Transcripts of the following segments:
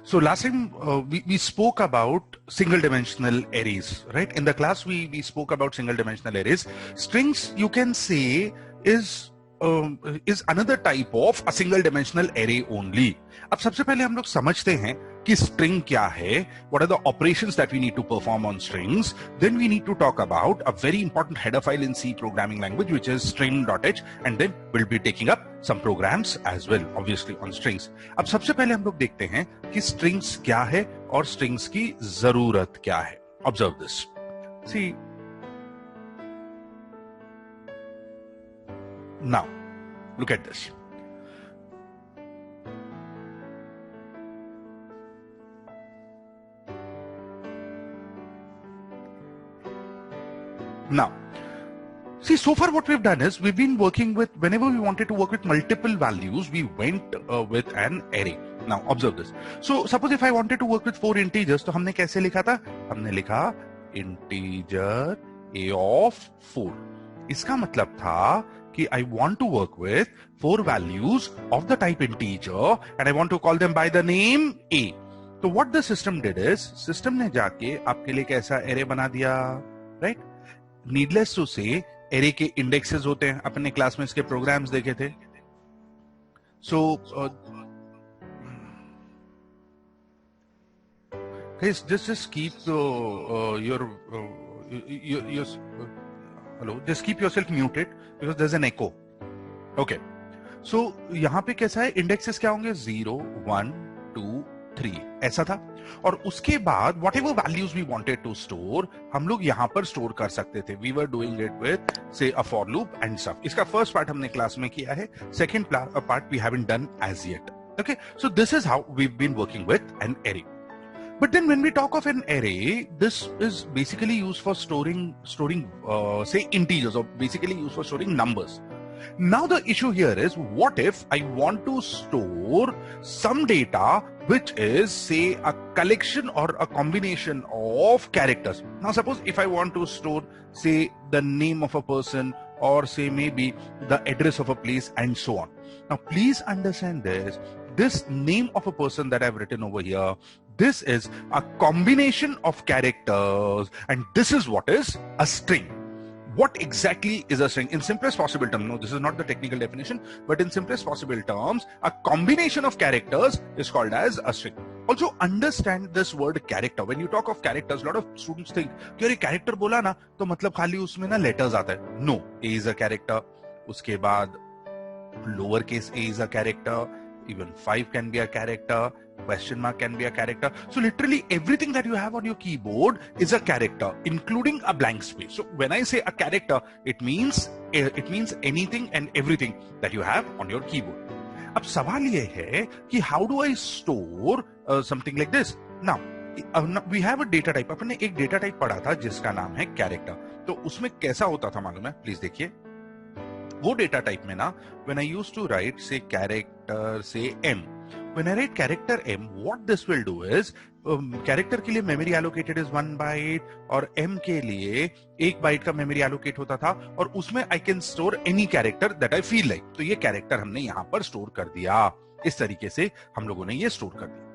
So last time we spoke about single dimensional arrays, right? In the class we spoke about single dimensional arrays. Strings, you can say, is another type of a single dimensional array only. अब सबसे पहले हम लोग समझते हैं कि string क्या है, what are the operations that we need to perform on strings. Then we need to talk about a very important header file in C programming language, which is string.h, and then we'll be taking up some programs as well, obviously on strings. अब सबसे पहले हम लोग देखते हैं कि strings क्या है और strings की जरूरत क्या है. Observe this. See, now look at this. Now, see, so far what we've done is we've been working with, whenever we wanted to work with multiple values, we went with an array. Now, observe this. So, suppose if I wanted to work with 4 integers, तो हमने कैसे लिखा था? हमने लिखा integer a of 4. इसका मतलब था कि I want to work with 4 values of the type integer and I want to call them by the name a. तो what the system did is, system ने जाके आपके लिए कैसा array बना दिया, right? Needless to say, array के indexes होते हैं. अपने क्लास में इसके programs देखे थे. So, guys, just keep hello, just keep yourself muted because there's an echo. Okay. So, यहाँ पे कैसा है? Indexes क्या होंगे? 0, 1, 2, 3 ऐसा था. और उसके बाद whatever values we wanted to store, हम लोग यहाँ पर store कर सकते थे. We were doing it with say a for loop and stuff. इसका first part हमने क्लास में किया है. Second part we haven't done as yet. Okay, so this is how we've been working with an array. But then when we talk of an array, this is basically used for storing say integers, or basically used for storing numbers. Now the issue here is, what if I want to store some data which is say a collection or a combination of characters. Now suppose if I want to store say the name of a person, or say maybe the address of a place and so on. Now please understand this name of a person that I've written over here, this is a combination of characters, and this is what is a string. What exactly is a string? In simplest possible terms, no, this is not the technical definition, but in simplest possible terms, a combination of characters is called as a string. Also understand this word character. When you talk of characters, a lot of students think कि अरे character बोला ना तो मतलब खाली उसमें ना letters आता है. No, A is a character. उसके बाद lowercase a is a character. Even 5 can be a character. Question mark can be a character. So literally everything that you have on your keyboard is a character, including a blank space. So when I say a character, it means anything and everything that you have on your keyboard. अब सवाल ये है कि how do I store something like this? Now we have a data type. अपने एक data type पढ़ा था जिसका नाम है character. तो उसमें कैसा होता था मालूम है? प्लीज देखिए. वो data type में ना, when I used to write say character say m, when I write character m, what this will do is character के लिए memory allocated is 1 byte और m के लिए 1 byte का memory allocate होता था, और उसमें I can store any character that I feel like. तो ये character हमने यहाँ पर store कर दिया. इस तरीके से हम लोगों ने ये store कर दिया.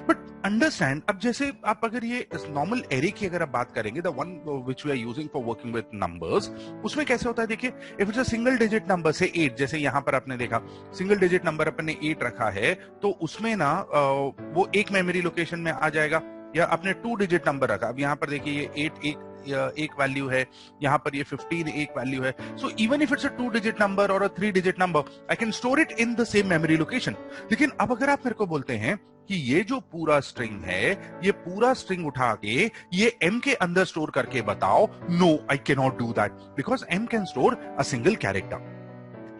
But understand, अब जैसे आप अगर ये normal array की अगर आप बात करेंगे, the one which we are using for working with numbers, उसमें कैसे होता है देखिए, if it's a single digit number say 8, जैसे यहाँ पर आपने देखा single digit number अपने 8 रखा है, तो उसमें ना वो एक memory location में आ जाएगा, या आपने 2 digit number रखा. अब यहाँ पर देखिए ये 8 एक वैल्यू है, यहाँ पर ये 15 एक वैल्यू है. So even if it's a 2 digit number or a 3 digit number, I can store it in the same memory location. लेकिन अब अगर आप मेरे को बोलते हैं कि ये जो पूरा स्ट्रिंग है, ये पूरा स्ट्रिंग उठा के ये m के अंदर स्टोर करके बताओ, no, I cannot do that because m can store a single character.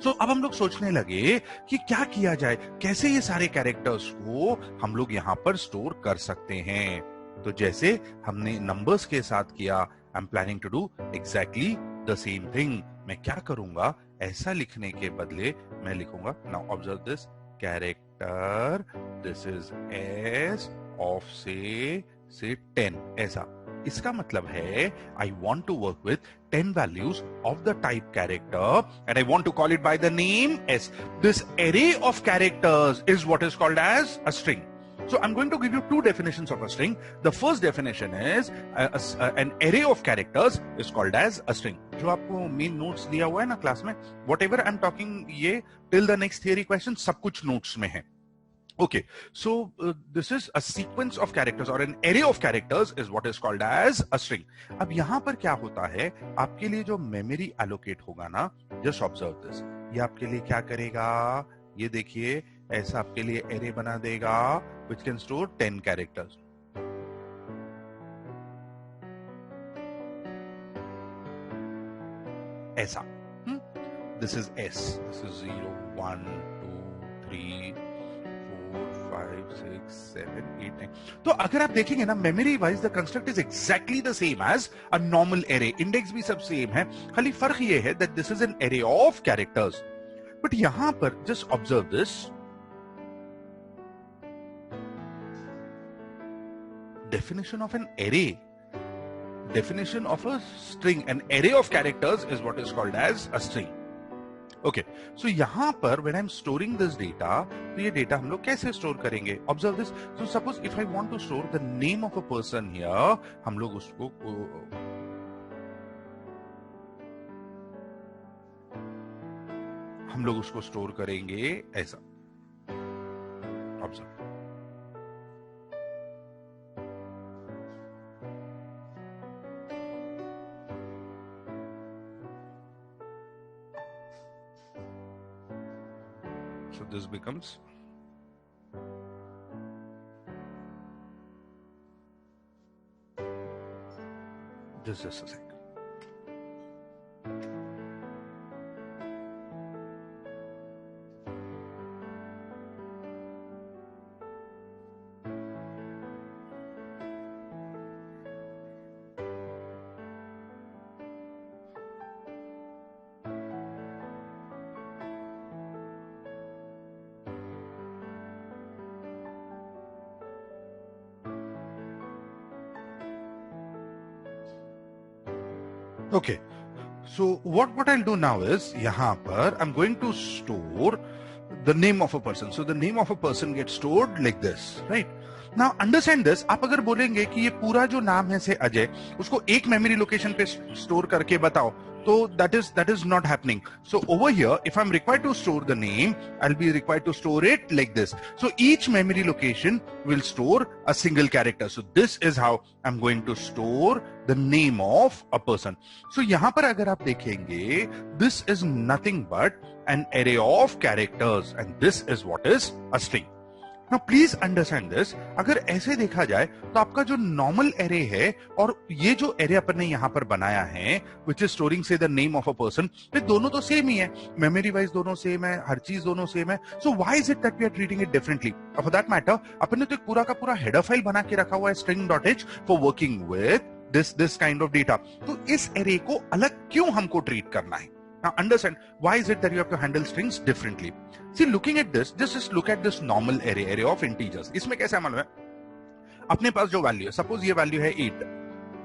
So अब हम लोग सोचने लगे कि क्या किया जाए, कैसे ये सारे कैरेक्टर्स को हम लोग यहाँ पर स्टोर कर सकते हैं. तो जैसे हमने नंबर्स के साथ किया, I am planning to do exactly the same thing. मैं क्या करूंगा, ऐसा लिखने के बदले मैं लिखूंगा, now observe this, character this is S of say 10 ऐसा. इसका मतलब है I want to work with 10 values of the type character and I want to call it by the name S. This array of characters is what is called as a string. So I'm going to give you two definitions of a string. The first definition is an array of characters is called as a string. जो आपको main notes दिया हुआ है ना class में, whatever I'm talking ये till the next theory question सब कुछ नोट्स में है. Okay, so this is a sequence of characters or an array of characters is what is called as a string. अब यहाँ पर क्या होता है, आपके लिए जो मेमोरी allocate होगा ना, just observe this. ये आपके लिए क्या करेगा, ये देखिए ऐसा आपके लिए array बना देगा which can store 10 characters. ऐसा. This is S. This is 0, 1, 2, 3, 4, 5, 6, 7, 8, 9. तो अगर आप देखेंगे ना memory wise the construct is exactly the same as a normal array. Index भी सब सेम है, खाली फर्क ये है that this is an array of characters. But यहां पर just observe this. Definition of an array, definition of a string, an array of characters is what is called as a string. Okay, so यहाँ पर when I'm storing this data, तो ये data हम लोग कैसे store करेंगे? Observe this. So suppose if I want to store the name of a person here, हम लोग उसको store करेंगे ऐसा. Observe. So this becomes just a sec. Okay, so what I'll do now is यहाँ पर I'm going to store the name of a person. So the name of a person gets stored like this, right? Now understand this. आप अगर बोलेंगे कि ये पूरा जो नाम है से अजय, उसको एक मेमोरी लोकेशन पे स्टोर करके बताओ, तो that is not happening. So over here, if I'm required to store the name, I'll be required to store it like this. So each memory location will store a single character. So this is how I'm going to store the name of a person. So यहाँ पर अगर आप देखेंगे, this is nothing but an array of characters, and this is what is a string. Now please understand this. अगर ऐसे देखा जाए तो आपका जो नॉर्मल एरे है और ये जो एरे अपन ने यहाँ पर बनाया है which is storing say the name of a person, ये दोनों तो सेम ही है, मेमोरी वाइज दोनों सेम है, हर चीज दोनों सेम है. So why is it that we are treating it differently? For that matter, अपन ने तो एक पूरा का पूरा हेडर फाइल बना के रखा हुआ है string.h for working with this kind of data. तो इस एरे को अलग क्यों हमको ट्रीट करना है? Now understand why is it that you have to handle strings differently. See, looking at this, just look at this normal array of integers. इसमें कैसा मालूम है? अपने पास जो वैल्यू है, सपोज ये वैल्यू है 8,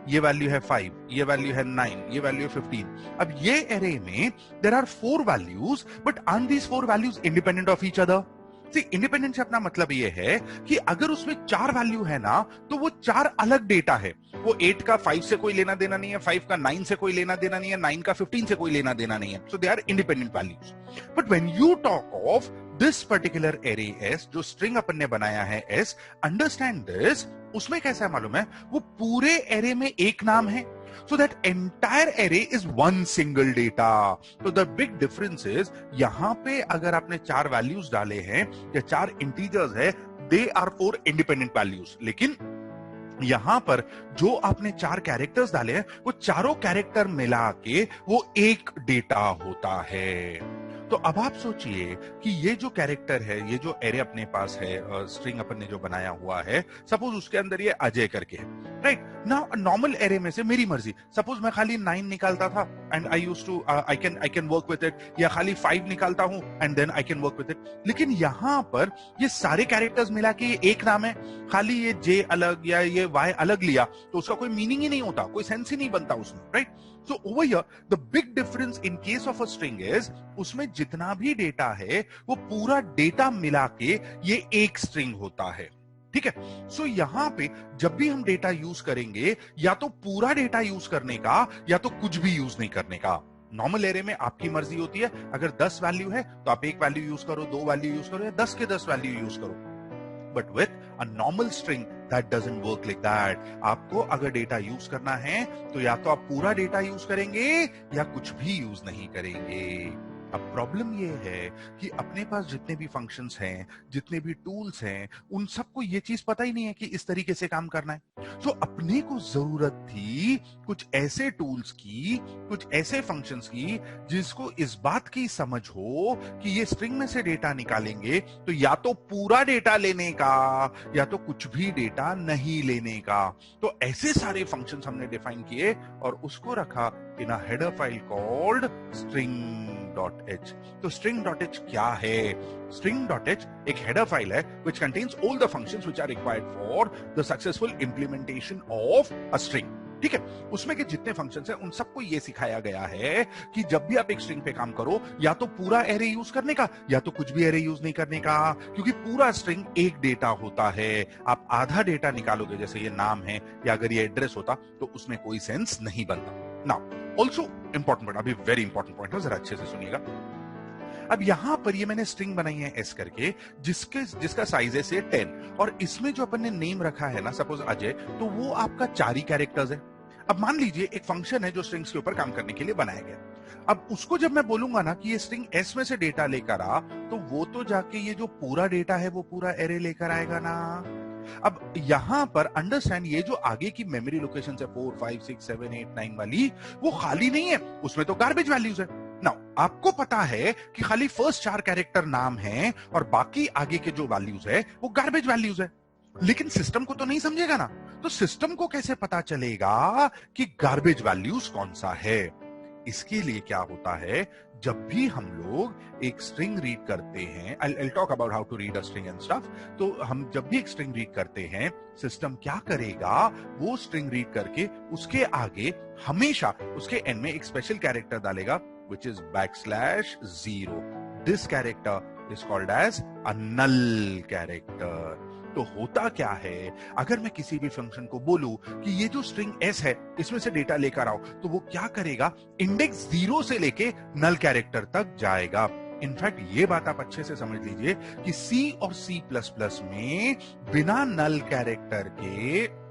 ये वैल्यू है 5, ये वैल्यू है 9, ये वैल्यू है 15. अब ये array में there are 4 values, but aren't these 4 values independent of each other? See, independent से अपना मतलब ये है कि अगर उसमें 4 वैल्यू है ना, तो वो 4 अलग डेटा है. वो 8 का 5 से कोई लेना देना नहीं है, 5 का 9 से कोई लेना देना नहीं है, 9 का 15 से कोई लेना देना नहीं है. So they are independent values. But when you talk of this particular array S, जो स्ट्रिंग अपन ने बनाया है एस, अंडरस्टैंड दिस. उसमें कैसा है मालूम है? वो पूरे एरे में एक नाम है. So that entire array is one single data. So the big difference is, यहाँ पे अगर आपने 4 values डाले हैं या 4 integers है, they are 4 independent values. लेकिन यहां पर जो आपने 4 कैरेक्टर्स डाले हैं, वो चारों कैरेक्टर मिला के वो एक डेटा होता है. तो अब आप सोचिए कि ये जो कैरेक्टर है, ये जो एरे अपने पास है, स्ट्रिंग अपन ने जो बनाया हुआ है, सपोज उसके अंदर ये अजय करके है, राइट? नाउ नॉर्मल एरे में से मेरी मर्जी, सपोज मैं खाली 9 निकालता था and I used to I can work with it, या खाली 5 निकालता हूं and then I can work with it. लेकिन यहां पर ये सारे कैरेक्टर्स मिला के एक नाम है. खाली ये जे अलग या ये वाई अलग लिया तो उसका कोई मीनिंग ही नहीं होता, कोई सेंस ही नहीं बनता उसमें, right? So over here, the big difference in case of a string is, उसमें जितना भी डेटा है वो पूरा डेटा मिला के ये एक स्ट्रिंग होता है. ठीक है। सो यहां पे जब भी हम डेटा यूज करेंगे, या तो पूरा डेटा यूज करने का या तो कुछ भी यूज नहीं करने का। नॉर्मल एरे में आपकी मर्जी होती है, अगर 10 वैल्यू है तो आप एक वैल्यू यूज करो, 2 वैल्यू यूज करो, या 10 के 10 वैल्यू यूज करो। But with a normal string that doesn't work like that. आपको अगर डेटा यूज करना है तो या तो आप पूरा डेटा यूज करेंगे या कुछ भी यूज नहीं करेंगे। अब प्रॉब्लम ये है कि अपने पास जितने भी फंक्शंस हैं, जितने भी टूल्स हैं, उन सबको ये चीज पता ही नहीं है कि इस तरीके से काम करना है। तो अपने को जरूरत थी कुछ ऐसे टूल्स की, कुछ ऐसे फंक्शंस की जिसको इस बात की समझ हो कि ये स्ट्रिंग में से डेटा निकालेंगे तो या तो पूरा डेटा लेने का या तो कुछ भी डेटा नहीं लेने का। तो ऐसे सारे फंक्शंस हमने डिफाइन किए और उसको रखा in a header file called string.h। तो string.h क्या है? string.h एक हेडर फाइल है which contains all the functions which are required for the successful implementation of a string। ठीक है, उसमें के जितने फंक्शंस हैं उन सबको ये सिखाया गया है कि जब भी आप एक स्ट्रिंग पे काम करो, या तो पूरा एरे यूज करने का या तो कुछ भी एरे यूज नहीं करने का, क्योंकि पूरा स्ट्रिंग एक डेटा होता है। आप आधा डेटा निकालोगे, जैसे ये नाम है या अगर ये एड्रेस होता, तो उसमें कोई सेंस नहीं बनता। नाउ ऑल्सो इंपॉर्टेंट पॉइंट, अभी वेरी इंपॉर्टेंट पॉइंट है, जरा अच्छे से सुनिएगा। अब यहां पर ये मैंने स्ट्रिंग बनाई है एस करके, जिसका साइज है से 10, और इसमें जो अपन ने नेम रखा है ना, सपोज अजय, तो वो आपका 4 ही कैरेक्टर्स है। अब मान लीजिए एक फंक्शन है जो स्ट्रिंग्स के ऊपर काम करने के लिए बनाया गया। अब उसको जब मैं बोलूंगा ना कि ये स्ट्रिंग एस में से डेटा लेकर आ, तो वो तो जाके ये जो पूरा डेटा है वो पूरा एरे लेकर आएगा ना। अब यहां पर अंडरस्टैंड, ये जो आगे की मेमोरी लोकेशन है 4, 5, 6, 7, 8, 9 वाली, वो खाली नहीं है, उसमें तो गार्बेज वैल्यूज है। नाउ आपको पता है कि खाली फर्स्ट 4 कैरेक्टर नाम है और बाकी आगे के जो वैल्यूज है वो गार्बेज वैल्यूज है। लेकिन सिस्टम को तो नहीं समझेगा ना, तो सिस्टम को कैसे पता चलेगा कि गार्बेज वैल्यूज कौन सा है? इसके लिए क्या होता है, जब भी हम लोग एक स्ट्रिंग रीड करते हैं, I'll talk about how to read a string and stuff, तो हम जब भी एक स्ट्रिंग रीड करते हैं, सिस्टम क्या करेगा, वो स्ट्रिंग रीड करके उसके आगे हमेशा उसके एंड में एक स्पेशल कैरेक्टर डालेगा which is \0। This character is called as a null character। तो होता क्या है, अगर मैं किसी भी फंक्शन को बोलूं कि ये जो स्ट्रिंग s है इसमें से डेटा लेकर आओ, तो वो क्या करेगा, इंडेक्स 0 से लेके नल कैरेक्टर तक जाएगा। इनफैक्ट ये बात आप अच्छे से समझ लीजिए कि C और C++ में बिना नल कैरेक्टर के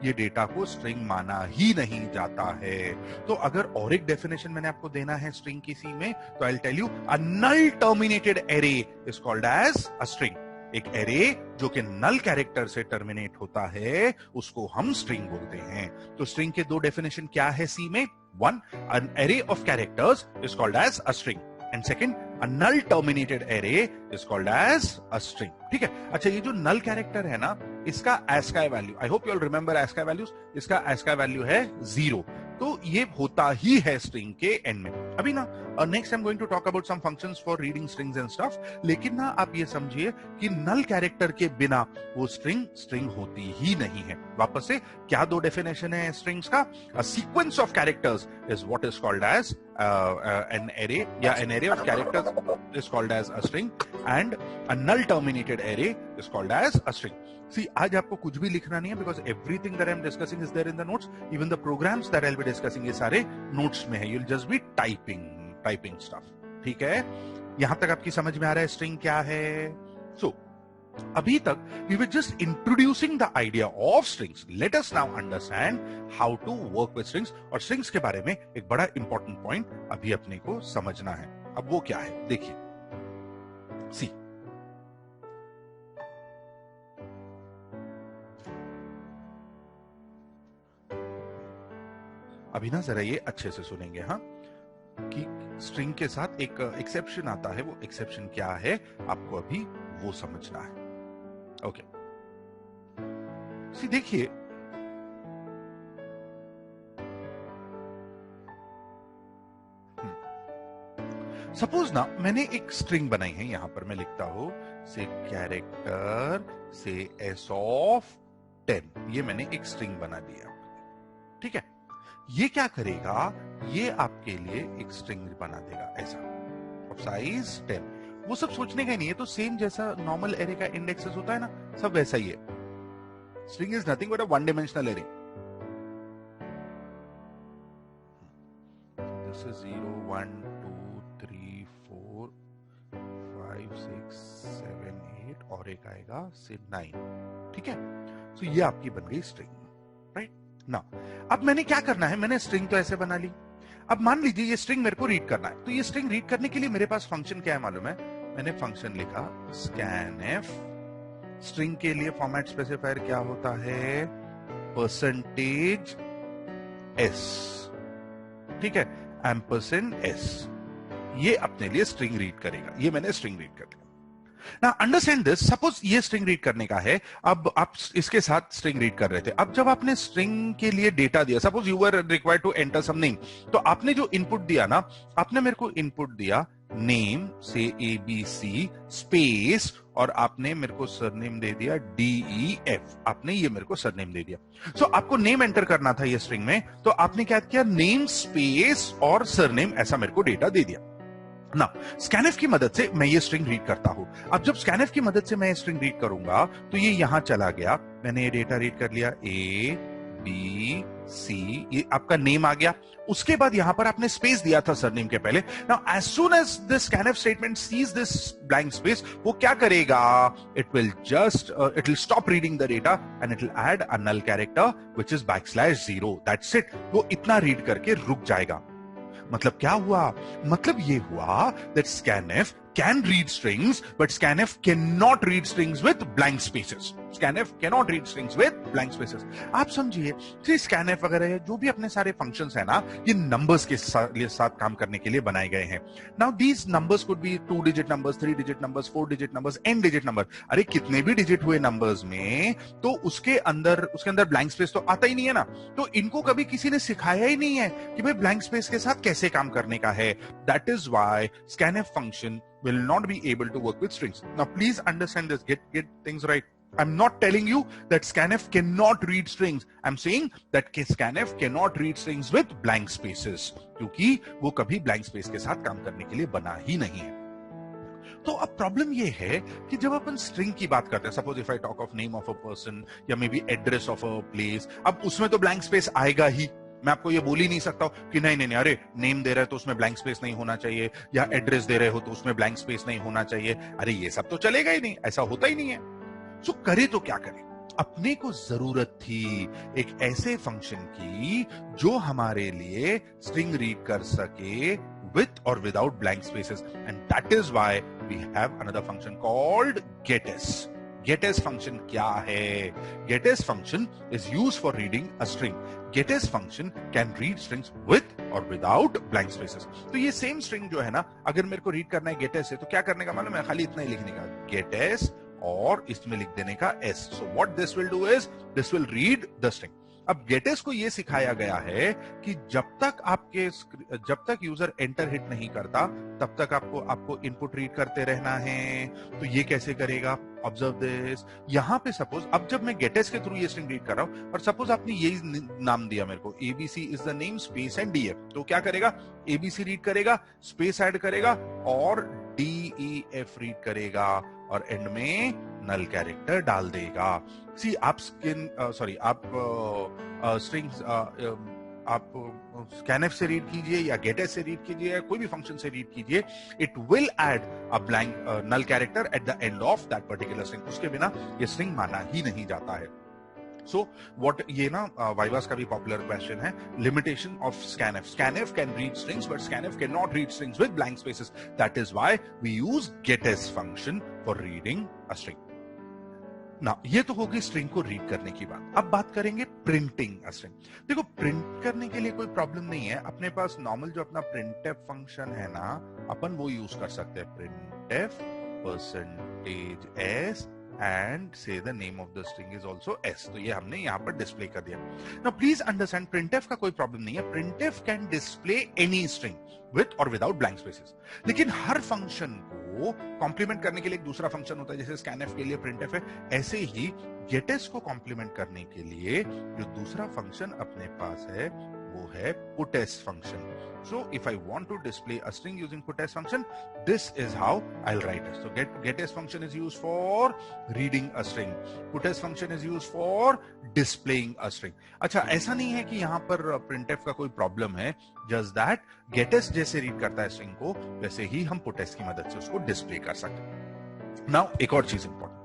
ये डेटा को स्ट्रिंग माना ही नहीं जाता है। तो अगर और एक डेफिनेशन मैंने आपको देना है स्ट्रिंग की सी में, तो I will tell you a null terminated array is called as a string. एक एरे जो कि नल कैरेक्टर से टर्मिनेट होता है उसको हम स्ट्रिंग बोलते हैं। तो स्ट्रिंग के 2 डेफिनेशन क्या है सी में? 1, an array of characters is called as a string, and second, a null terminated array is called as a string। ठीक है, अच्छा ये जो null character है ना, इसका ASCII value, I hope you all remember ASCII values, इसका ASCII value है 0। तो ये होता ही है स्ट्रिंग के एंड में। अभी ना next I am going to talk about some functions for reading strings and stuff, लेकिन ना आप ये समझिए कि नल कैरेक्टर के बिना वो स्ट्रिंग होती ही नहीं है। वापस से क्या 2 डेफिनेशन है स्ट्रिंग्स का? A sequence of characters is what is called as an array, या an array of characters is called as a string, and a null terminated array is called as a string। See, आज आपको कुछ भी लिखना नहीं है, because everything that I am discussing is there in the notes, even the programs that I'll be discussing ये सारे notes में है। You'll just be typing stuff। ठीक है, यहां तक आपकी समझ में आ रहा है string क्या है? So अभी तक we were just introducing the idea of strings। Let us now understand how to work with strings। और strings के बारे में एक बड़ा important point अभी अपने को समझना है। अब वो क्या है, देखिए। See, अभी ना जरा ये अच्छे से सुनेंगे, हाँ, कि स्ट्रिंग के साथ एक एक्सेप्शन आता है। वो एक्सेप्शन क्या है आपको अभी वो समझना है। ओके, देखिए, सपोज ना मैंने एक स्ट्रिंग बनाई है, यहां पर मैं लिखता हूं से कैरेक्टर से s ऑफ 10, ये मैंने एक स्ट्रिंग बना दिया। ठीक है, ये क्या करेगा, ये आपके लिए एक स्ट्रिंग बना देगा ऐसा ऑफ साइज 10। वो सब सोचने का ही नहीं है। तो सेम जैसा नॉर्मल एरे का इंडेक्सेस होता है ना, सब वैसा ही है। String is nothing but a one dimensional array. This is 0 1 2 3 4 5 6 7 8 और एक आएगा से 9। ठीक है, तो ये आपकी बन गई स्ट्रिंग, राइट ना। अब मैंने क्या करना है, मैंने स्ट्रिंग तो ऐसे बना ली। अब मान लीजिए ये स्ट्रिंग मेरे को रीड करना है, तो ये स्ट्रिंग रीड करने के लिए मेरे पास फंक्शन क्या है मालूम है? मैंने फंक्शन लिखा scanf। स्ट्रिंग के लिए फॉर्मेट स्पेसिफायर क्या होता है? %s। ठीक है, $s। ये अपने लिए स्ट्रिंग रीड करेगा। ये मैंने स्ट्रिंग रीड कर लिया। ना अंडरस्टैंड दिस, सपोज ये स्ट्रिंग रीड करने का है, अब आप इसके साथ स्ट्रिंग रीड कर रहे थे। अब जब आपने स्ट्रिंग के लिए डेटा दिया, suppose you were required to enter some name, तो आपने जो इनपुट दिया ना, आपने मेरे को इनपुट दिया नेम से ABC स्पेस, और आपने मेरे को सरनेम दे दिया DEF। आपने ये मेरे को सरनेम दे दिया। सो आपको नेम एंटर करना था ये स्ट्रिंग में, तो आपने क्या किया? नेम स्पेस और सरनेम, ऐसा मेरे को डेटा दे दिया ना। scanf की मदद से मैं ये स्ट्रिंग रीड करता हूं। अब जब scanf की मदद से मैं स्ट्रिंग रीड करूंगा, तो ये यहां चला गया, मैंने ये डेटा रीड कर लिया ABC, ये आपका नेम आ गया। उसके बाद यहां पर आपने स्पेस दिया था सरनेम के पहले। Now as soon as this scanf statement sees this blank space, वो क्या करेगा? It will stop reading the data and it will add a null character which is \0। That's it. वो इतना रीड करके रुक जाएगा। मतलब क्या हुआ? मतलब ये हुआ that scanf can read strings, but scanf cannot read strings with blank spaces. scanf cannot read strings with blank spaces. आप समझिए, scanf वगैरह जो भी अपने सारे functions है ना, ये numbers के साथ काम करने के लिए बनाए गए हैं। Now these numbers could be 2-digit numbers, 3-digit numbers, 4-digit numbers, n-digit number. अरे कितने भी digit हुए numbers में, तो उसके अंदर blank space तो आता ही नहीं है ना। तो इनको कभी किसी ने सिखाया ही नहीं है कि भाई blank space के साथ कैसे काम करने का है। That is why scanf function will not be able to work with strings. Now please understand this, get things right. I'm not telling you that scanf cannot read strings. I'm saying that scanf cannot read strings with blank spaces, क्योंकि वो कभी blank space के साथ काम करने के लिए बना ही नहीं है। तो अब प्रॉब्लम ये है कि जब अपन स्ट्रिंग की बात करते हैं, suppose if I talk of name of a person या maybe address of a place, अब उसमें तो ब्लैंक स्पेस आएगा ही। मैं आपको ये बोल ही नहीं सकता कि नहीं नहीं अरे नेम दे रहे हो तो उसमें ब्लैंक स्पेस नहीं होना चाहिए, या एड्रेस दे रहे हो तो उसमें ब्लैंक स्पेस नहीं होना चाहिए। अरे ये सब तो चलेगा ही नहीं, ऐसा होता ही नहीं है। सो करे तो क्या करें? अपने को जरूरत थी एक ऐसे फंक्शन की जो हमारे लिए स्ट्रिंग रीड कर सके with or without blank spaces, and that is why we have another function called getS. getS function क्या है? getS function is used for reading a string. getS function can read strings with or without blank spaces. तो ये same string जो है ना, अगर मेरे को रीड करना है getS से, तो क्या करने का मालूम है? खाली इतना ही लिखने का getS और इसमें लिख देने का s. So what this will do is this will read the string. अब getS को यह सिखाया गया है कि जब तक यूजर एंटर हिट नहीं करता, तब तक आपको इनपुट रीड करते रहना है। तो ये कैसे करेगा? Observe this. यहां पे सपोज अब जब मैं getS के थ्रू ये स्ट्रिंग रीड कर रहा हूं, और सपोज आपने यही नाम दिया मेरे को, ABC is the name space and DF, तो क्या करेगा? ABC रीड करेगा, स्पेस ऐड करेगा और DEF रीड करेगा, और एंड में नल कैरेक्टर डाल देगा। सी आप स्ट्रिंग्स आप scanf से रीड कीजिए या getS से रीड कीजिए या कोई भी फंक्शन से रीड कीजिए, it will add a blank null character at the end of that particular string. उसके बिना ये स्ट्रिंग माना ही नहीं जाता है। So what ये ना वाइवास का भी पॉपुलर क्वेश्चन है, limitation of scanf. scanf can read strings but scanf cannot read strings with blank spaces. That is why we use getS function for reading a string. ना ये तो होगी string को रीड करने की बात। अब बात करेंगे प्रिंटिंग अ स्ट्रिंग। देखो प्रिंट करने के लिए कोई प्रॉब्लम नहीं है, अपने पास नॉर्मल जो अपना printf फंक्शन है ना, अपन वो यूज कर सकते हैं। printf %s and say the name of the string is also s. तो ये हमने यहाँ पर डिस्प्ले कर दिया। Now please understand, printf का कोई प्रॉब्लम नहीं है। printf can display any string with or without blank spaces. लेकिन हर फंक्शन को कॉम्प्लीमेंट करने के लिए एक दूसरा फंक्शन होता है, जैसे scanf के लिए printf है, ऐसे ही getS को कॉम्प्लीमेंट करने के लिए जो दूसरा फंक्शन अपने पास है वो है puts function. So if I want to display a string using puts function, this is how I'll write it. So getS function is used for reading a string. Puts function is used for displaying a string. अच्छा, ऐसा नहीं है कि यहाँ पर printf का कोई problem है, just that getS जैसे रीड करता है स्ट्रिंग को वैसे ही हम puts की मदद से उसको डिस्प्ले कर सकते हैं. नाउ एक और चीज इंपॉर्टेंट,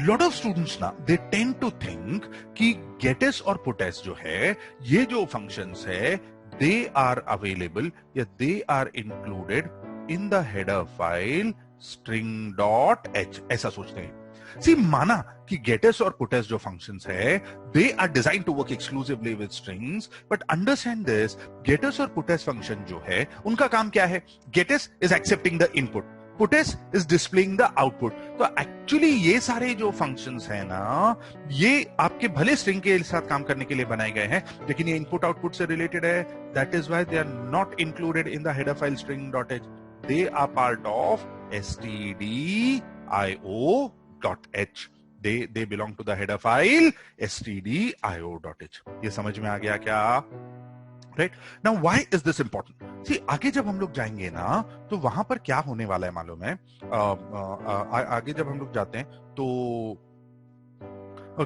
lot of students ना they tend to think कि getS और puts जो है ये जो functions है they are available या they are included in the header file string.h, ऐसा सोचते हैं. See, माना कि getS और puts जो functions है they are designed to work exclusively with strings, but understand this, getS और puts function जो है उनका काम क्या है? getS is accepting the input, puts is displaying the output. तो एक्चुअली ये सारे जो फंक्शंस हैं ना, ये आपके भले स्ट्रिंग के साथ काम करने के लिए बनाए गए हैं, लेकिन ये इनपुट आउटपुट से रिलेटेड है. That is why they are not included in the header file string.h. They are part of stdio.h. they belong to the header file stdio.h. ये समझ में आ गया क्या? Right. Now why is this important? See, आगे जब हम लोग जाएंगे ना तो वहां पर क्या होने वाला है मालूम है? आगे जब हम लोग जाते हैं तो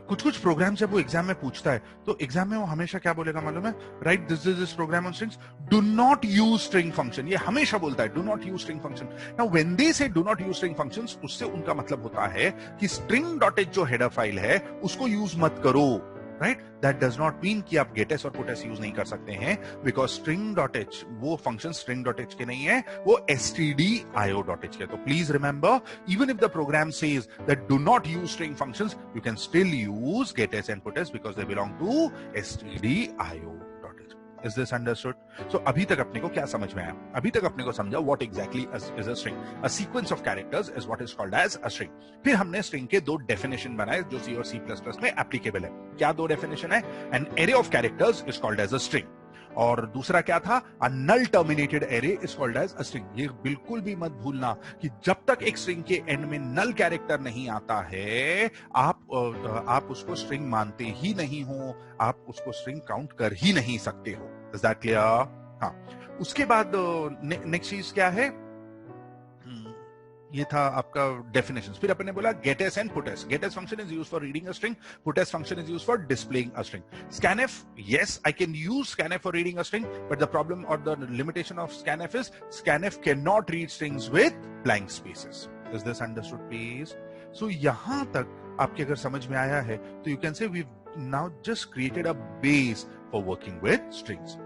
कुछ प्रोग्राम जब वो एग्जाम में पूछता है तो एग्जाम में वो हमेशा क्या बोलेगा मालूम है? Write this program on strings, do not use string function. ये हमेशा बोलता है do not use string function. Now when they say do not use string functions, उससे उनका मतलब होता है कि string.h जो हेडर फाइल है उसको यूज मत करो. Right, that does not mean कि आप getS और puts यूज नहीं कर सकते हैं, बिकॉज string.h वो फंक्शन string.h के नहीं है, वो stdio.h के. तो please remember, even if the program says that do not use string functions, you can still use getS and puts because they belong to stdio.h. Is this understood? So अभी तक अपने को क्या समझ में आया? अभी तक अपने को समझा what exactly is a string. A sequence of characters is what is called as a string. फिर हमने string के दो definition बनाए जो C और C++ में applicable है. क्या दो definition है? An array of characters is called as a string. और दूसरा क्या था? A null terminated array is called as a string. ये बिल्कुल भी मत भूलना कि जब तक एक string के end में null character नहीं आता है, आप उसको string मानते ही नहीं हो, आप उसको string count कर ही नहीं सकते हो. Is that clear? हाँ. उसके बाद नेक्स्ट चीज क्या है? ये था आपका definitions. फिर अपने बोला getS and puts. getS function is used for reading a string. Puts function is used for displaying a string. Scanf, yes, I can use scanf for reading a string, but the problem or the limitation of scanf is scanf cannot read strings with blank spaces. Is this understood, please? So यहाँ तक आपके अगर समझ में आया है तो you can say we've now just created a base for working with strings.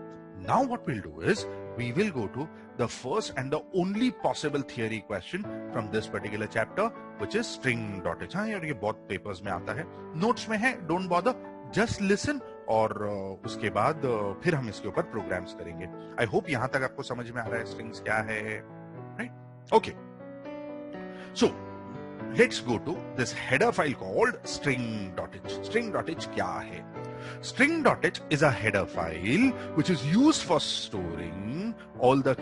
Now what we'll do is we will go to the first and the only possible theory question from this particular chapter, which is string.h. हाँ यार, ये बहुत papers में आता है, notes में है, don't bother, just listen. और उसके बाद फिर हम इसके ऊपर प्रोग्राम्स करेंगे. आई होप यहां तक आपको समझ में आ रहा है स्ट्रिंग्स क्या है. Right, okay. So let's go to this header file called string.h. String.h क्या है? String.h is a header file which is used for storing all the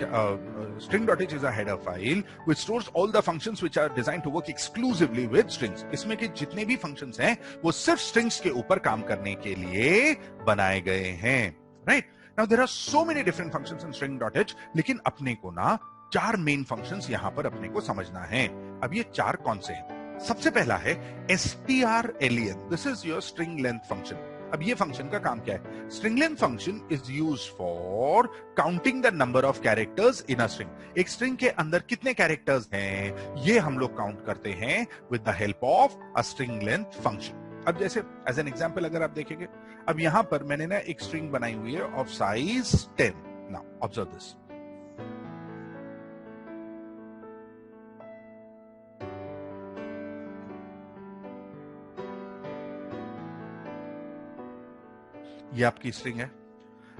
string.h is a header file which stores all the functions which are designed to work exclusively with strings. इसमें के जितने भी functions हैं वो सिर्फ strings के ऊपर काम करने के लिए बनाए गए हैं. Right? Now there are so many different functions in string.h, लेकिन अपने को ना 4 मेन फंक्शंस यहां पर अपने को समझना है. अब ये 4 कौन से हैं? सबसे पहला है strlen. This is your string length function. अब ये फंक्शन का काम क्या है? String length function is used for counting the number of characters in a string. एक स्ट्रिंग के अंदर कितने कैरेक्टर्स हैं ये हम लोग काउंट करते हैं with the help of a string length function. अब जैसे एज एन एग्जांपल अगर आप देखेंगे, अब यहां पर मैंने ना एक स्ट्रिंग बनाई हुई है of size 10. Now observe this. ये आपकी स्ट्रिंग है.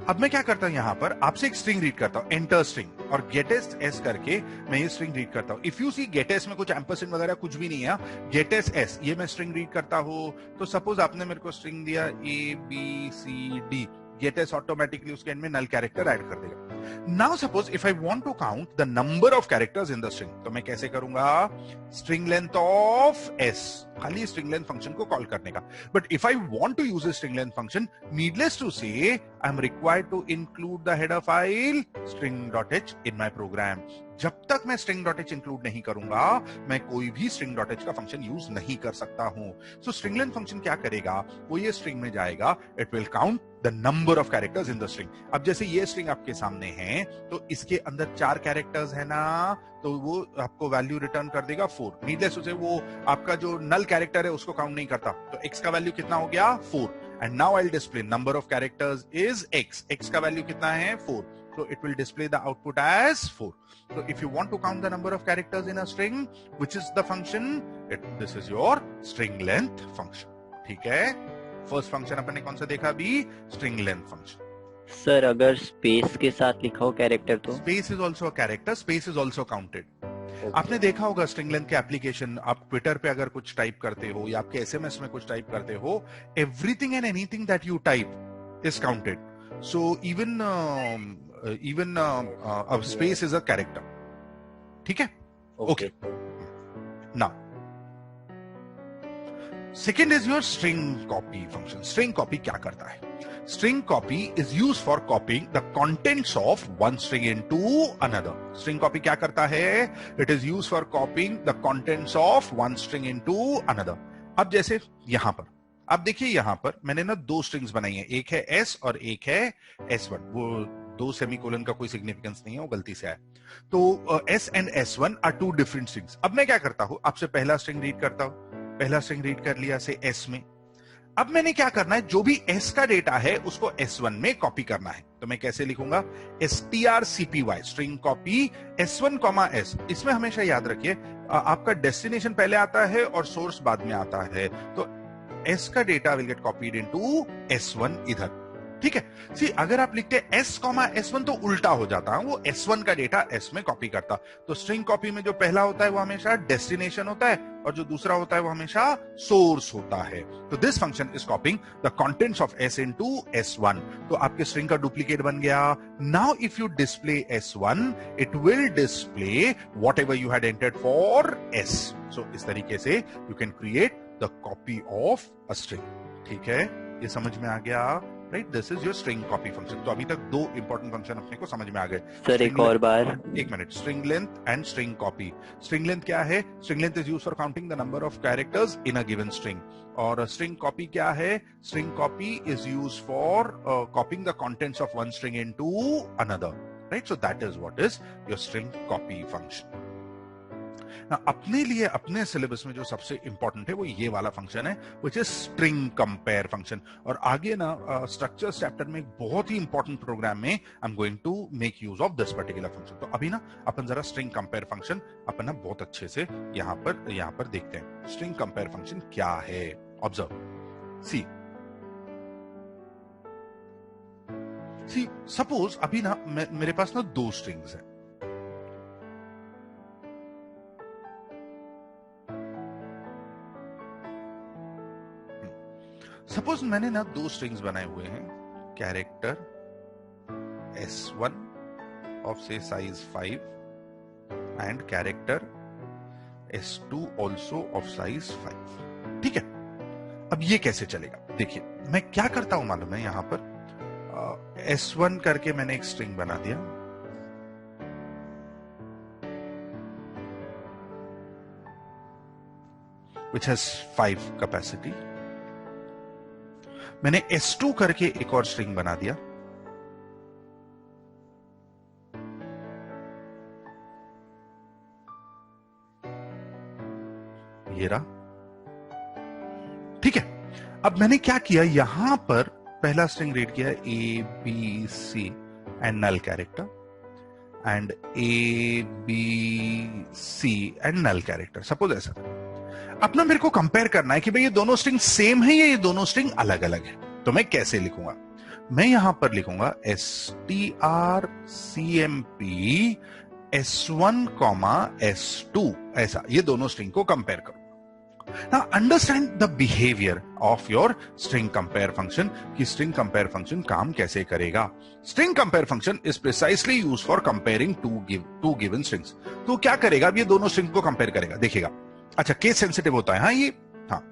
अब मैं क्या करता हूं, यहां पर आपसे एक स्ट्रिंग रीड करता हूं, एंटर स्ट्रिंग, और getS s करके मैं ये स्ट्रिंग रीड करता हूं. इफ यू सी getS में कुछ एम्परसेंड वगैरह कुछ भी नहीं है, getS s ये मैं स्ट्रिंग रीड करता हूं. तो सपोज आपने मेरे को स्ट्रिंग दिया A B C D, getS automatically उसके एंड में नल कैरेक्टर ऐड कर देगा. Now suppose if I want to count the number of characters in the string, तो मैं कैसे करूंगा? स्ट्रिंग लेंथ ऑफ एस, खाली स्ट्रिंग लेंथ फंक्शन को कॉल करने का. But if I want to use a string length function, needless to say I am required to include the header file string.h in my program. जब तक मैं string.h include नहीं करूंगा, मैं कोई भी string.h का फंक्शन यूज नहीं कर सकता हूं. सो स्ट्रिंग लेंथ फंक्शन क्या करेगा? वो ये स्ट्रिंग में जाएगा, it will count the number of characters in the string. अब जैसे ये स्ट्रिंग आपके सामने है, तो इसके अंदर 4 कैरेक्टर्स है ना, तो वो आपको वैल्यू रिटर्न कर देगा 4. नीडलेस टू से वो आपका जो नल कैरेक्टर है उसको काउंट नहीं करता. तो x का वैल्यू कितना हो गया? 4. And now I will display number of characters is x. x का वैल्यू कितना है? 4. So it will display the output as 4. So if you want to count the number of characters in a string, which is the function, this is your string length function. ठीक है? First function अपने कौन सा देखा अभी? String length function. Sir अगर space के साथ लिखा हो कैरेक्टर तो? Space is also a character, space is also counted. आपने देखा होगा स्ट्रिंग लेंथ के एप्लीकेशन, आप ट्विटर पे अगर कुछ टाइप करते हो या आपके एसएमएस में कुछ टाइप करते हो, everything and anything that you type is counted. So even a space is a character. ठीक है? Okay. Now, second is your string copy function. String copy क्या करता है? String copy is used for copying the contents of one string into another. String copy क्या करता है? It is used for copying the contents of one string into another. अब जैसे यहां पर आप देखिए, यहां पर मैंने ना 2 स्ट्रिंग्स बनाई है, एक है s और एक है s1. वो 2 सेमीकोलन का कोई सिग्निफिकेंस नहीं है, वो गलती से आया. तो s and s1 are 2 different strings. अब मैं क्या करता हूं? आपसे पहला स्ट्रिंग रीड करता हूं. पहला स्ट्रिंग रीड कर लिया से s में. अब मैंने क्या करना है? जो भी s का डेटा है उसको s1 में कॉपी करना है. तो मैं कैसे लिखूंगा? strcpy string copy s1, s. इसमें हमेशा याद रखिए आपका डेस्टिनेशन पहले आता है और सोर्स बाद में आता है. तो s का data will get copied into s1 इधर. ठीक है? सी अगर आप लिखते s, s1 तो उल्टा हो जाता है, वो s1 का डेटा s में कॉपी करता. तो स्ट्रिंग कॉपी में जो पहला होता है वो हमेशा डेस्टिनेशन होता है और जो दूसरा होता है वो हमेशा सोर्स होता है. तो this function is copying the contents of s into s1. तो आपके स्ट्रिंग का डुप्लीकेट बन गया. Now if you display s1, it will display whatever you had entered for s. सो इस तरीके से you can create the copy of a string. ठीक है? ये समझ में आ गया? Right, this is your string copy function. तो अभी तक 2 इंपॉर्टेंट फंक्शन अपने को समझ में आ गए. सर एक और बार. एक minute. String length and string copy. String length क्या है? String length is used for counting the number of characters in a given string. और स्ट्रिंग कॉपी क्या है? String copy is used for copying the contents of one string into another. Right, so that is what is your string copy function. अपने लिए अपने syllabus में जो सबसे important है वो ये वाला फंक्शन है, which is string compare function. और आगे ना स्ट्रक्चर्स चैप्टर में एक बहुत ही इंपॉर्टेंट प्रोग्राम में I am going to make use of this particular function. तो अभी ना अपन जरा स्ट्रिंग कंपेयर फंक्शन अपन ना बहुत अच्छे से यहां पर देखते हैं. स्ट्रिंग कंपेयर फंक्शन क्या है? ऑब्जर्व. सी सपोज अभी ना मेरे पास ना 2 स्ट्रिंग्स है. सपोज मैंने ना 2 स्ट्रिंग्स बनाए हुए हैं, कैरेक्टर s1 ऑफ से size 5 and character s2 also of size 5. ठीक है? अब ये कैसे चलेगा? देखिए मैं क्या करता हूं मालूम है, यहां पर s1 करके मैंने एक स्ट्रिंग बना दिया. which has 5 capacity. मैंने s2 करके एक और स्ट्रिंग बना दिया. ये रहा. ठीक है? अब मैंने क्या किया, यहां पर पहला स्ट्रिंग रीड किया a b c and null character, and a b c and null character. Suppose ऐसा. अब ना मेरे को कंपेयर करना है कि भाई ये दोनों स्ट्रिंग सेम है या ये दोनों स्ट्रिंग अलग अलग है. तो मैं कैसे लिखूंगा? मैं यहां पर लिखूंगा strcmp s1, s2. ऐसा ये दोनों स्ट्रिंग को कंपेयर करूंगा. Now understand the behavior of your string compare function कि string compare function काम कैसे करेगा. String compare function is precisely used for comparing two given strings. तो क्या करेगा, अब ये दोनों strings को compare करेगा. देखिएगा, अच्छा केस सेंसिटिव होता है हाँ ये, हाँ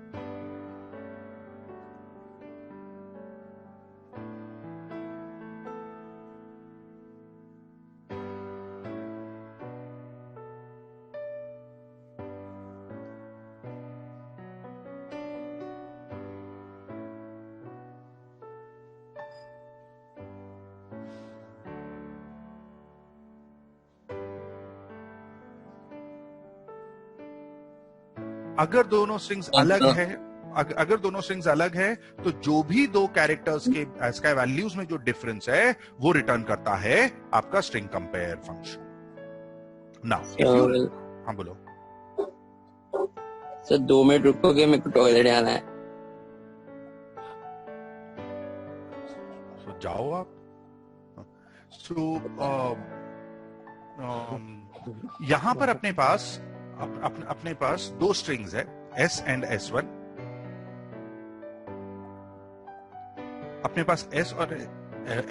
अगर दोनों स्ट्रिंग्स अलग है, अगर दोनों स्ट्रिंग्स अलग है तो जो भी दो कैरेक्टर्स के एसकाई वैल्यूज में जो डिफरेंस है वो रिटर्न करता है आपका string compare function. Now if you, हाँ बोलो सर 2 मिनट रुकोगे, मेरे को टॉयलेट जाना है. तो जाओ आप. सो यहां पर अपने पास दो स्ट्रिंग्स है S एंड S1. अपने पास S और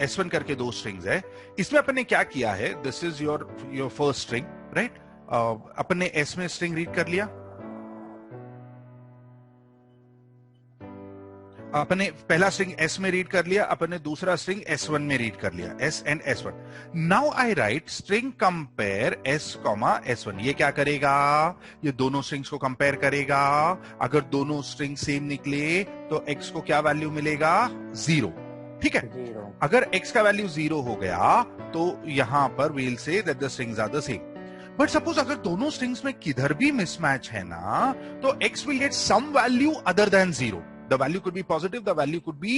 S1 करके दो स्ट्रिंग्स है. इसमें अपन ने क्या किया है, this is your first string right. अपन ने S में स्ट्रिंग रीड कर लिया, अपन ने पहला स्ट्रिंग S में रीड कर लिया, अपन ने दूसरा स्ट्रिंग S1 में रीड कर लिया, S and S1. Now I right string compare S, S1. ये क्या करेगा, ये दोनों स्ट्रिंग्स को कंपेयर करेगा. अगर दोनों स्ट्रिंग सेम निकले तो X को क्या वैल्यू मिलेगा, 0. ठीक है, अगर X का वैल्यू 0 हो गया तो यहां पर we will say that the strings are the same. But suppose अगर दोनों स्ट्रिंग्स में किधर भी मिसमैच है ना, तो X will get some value other than 0. The value could be positive, the value could be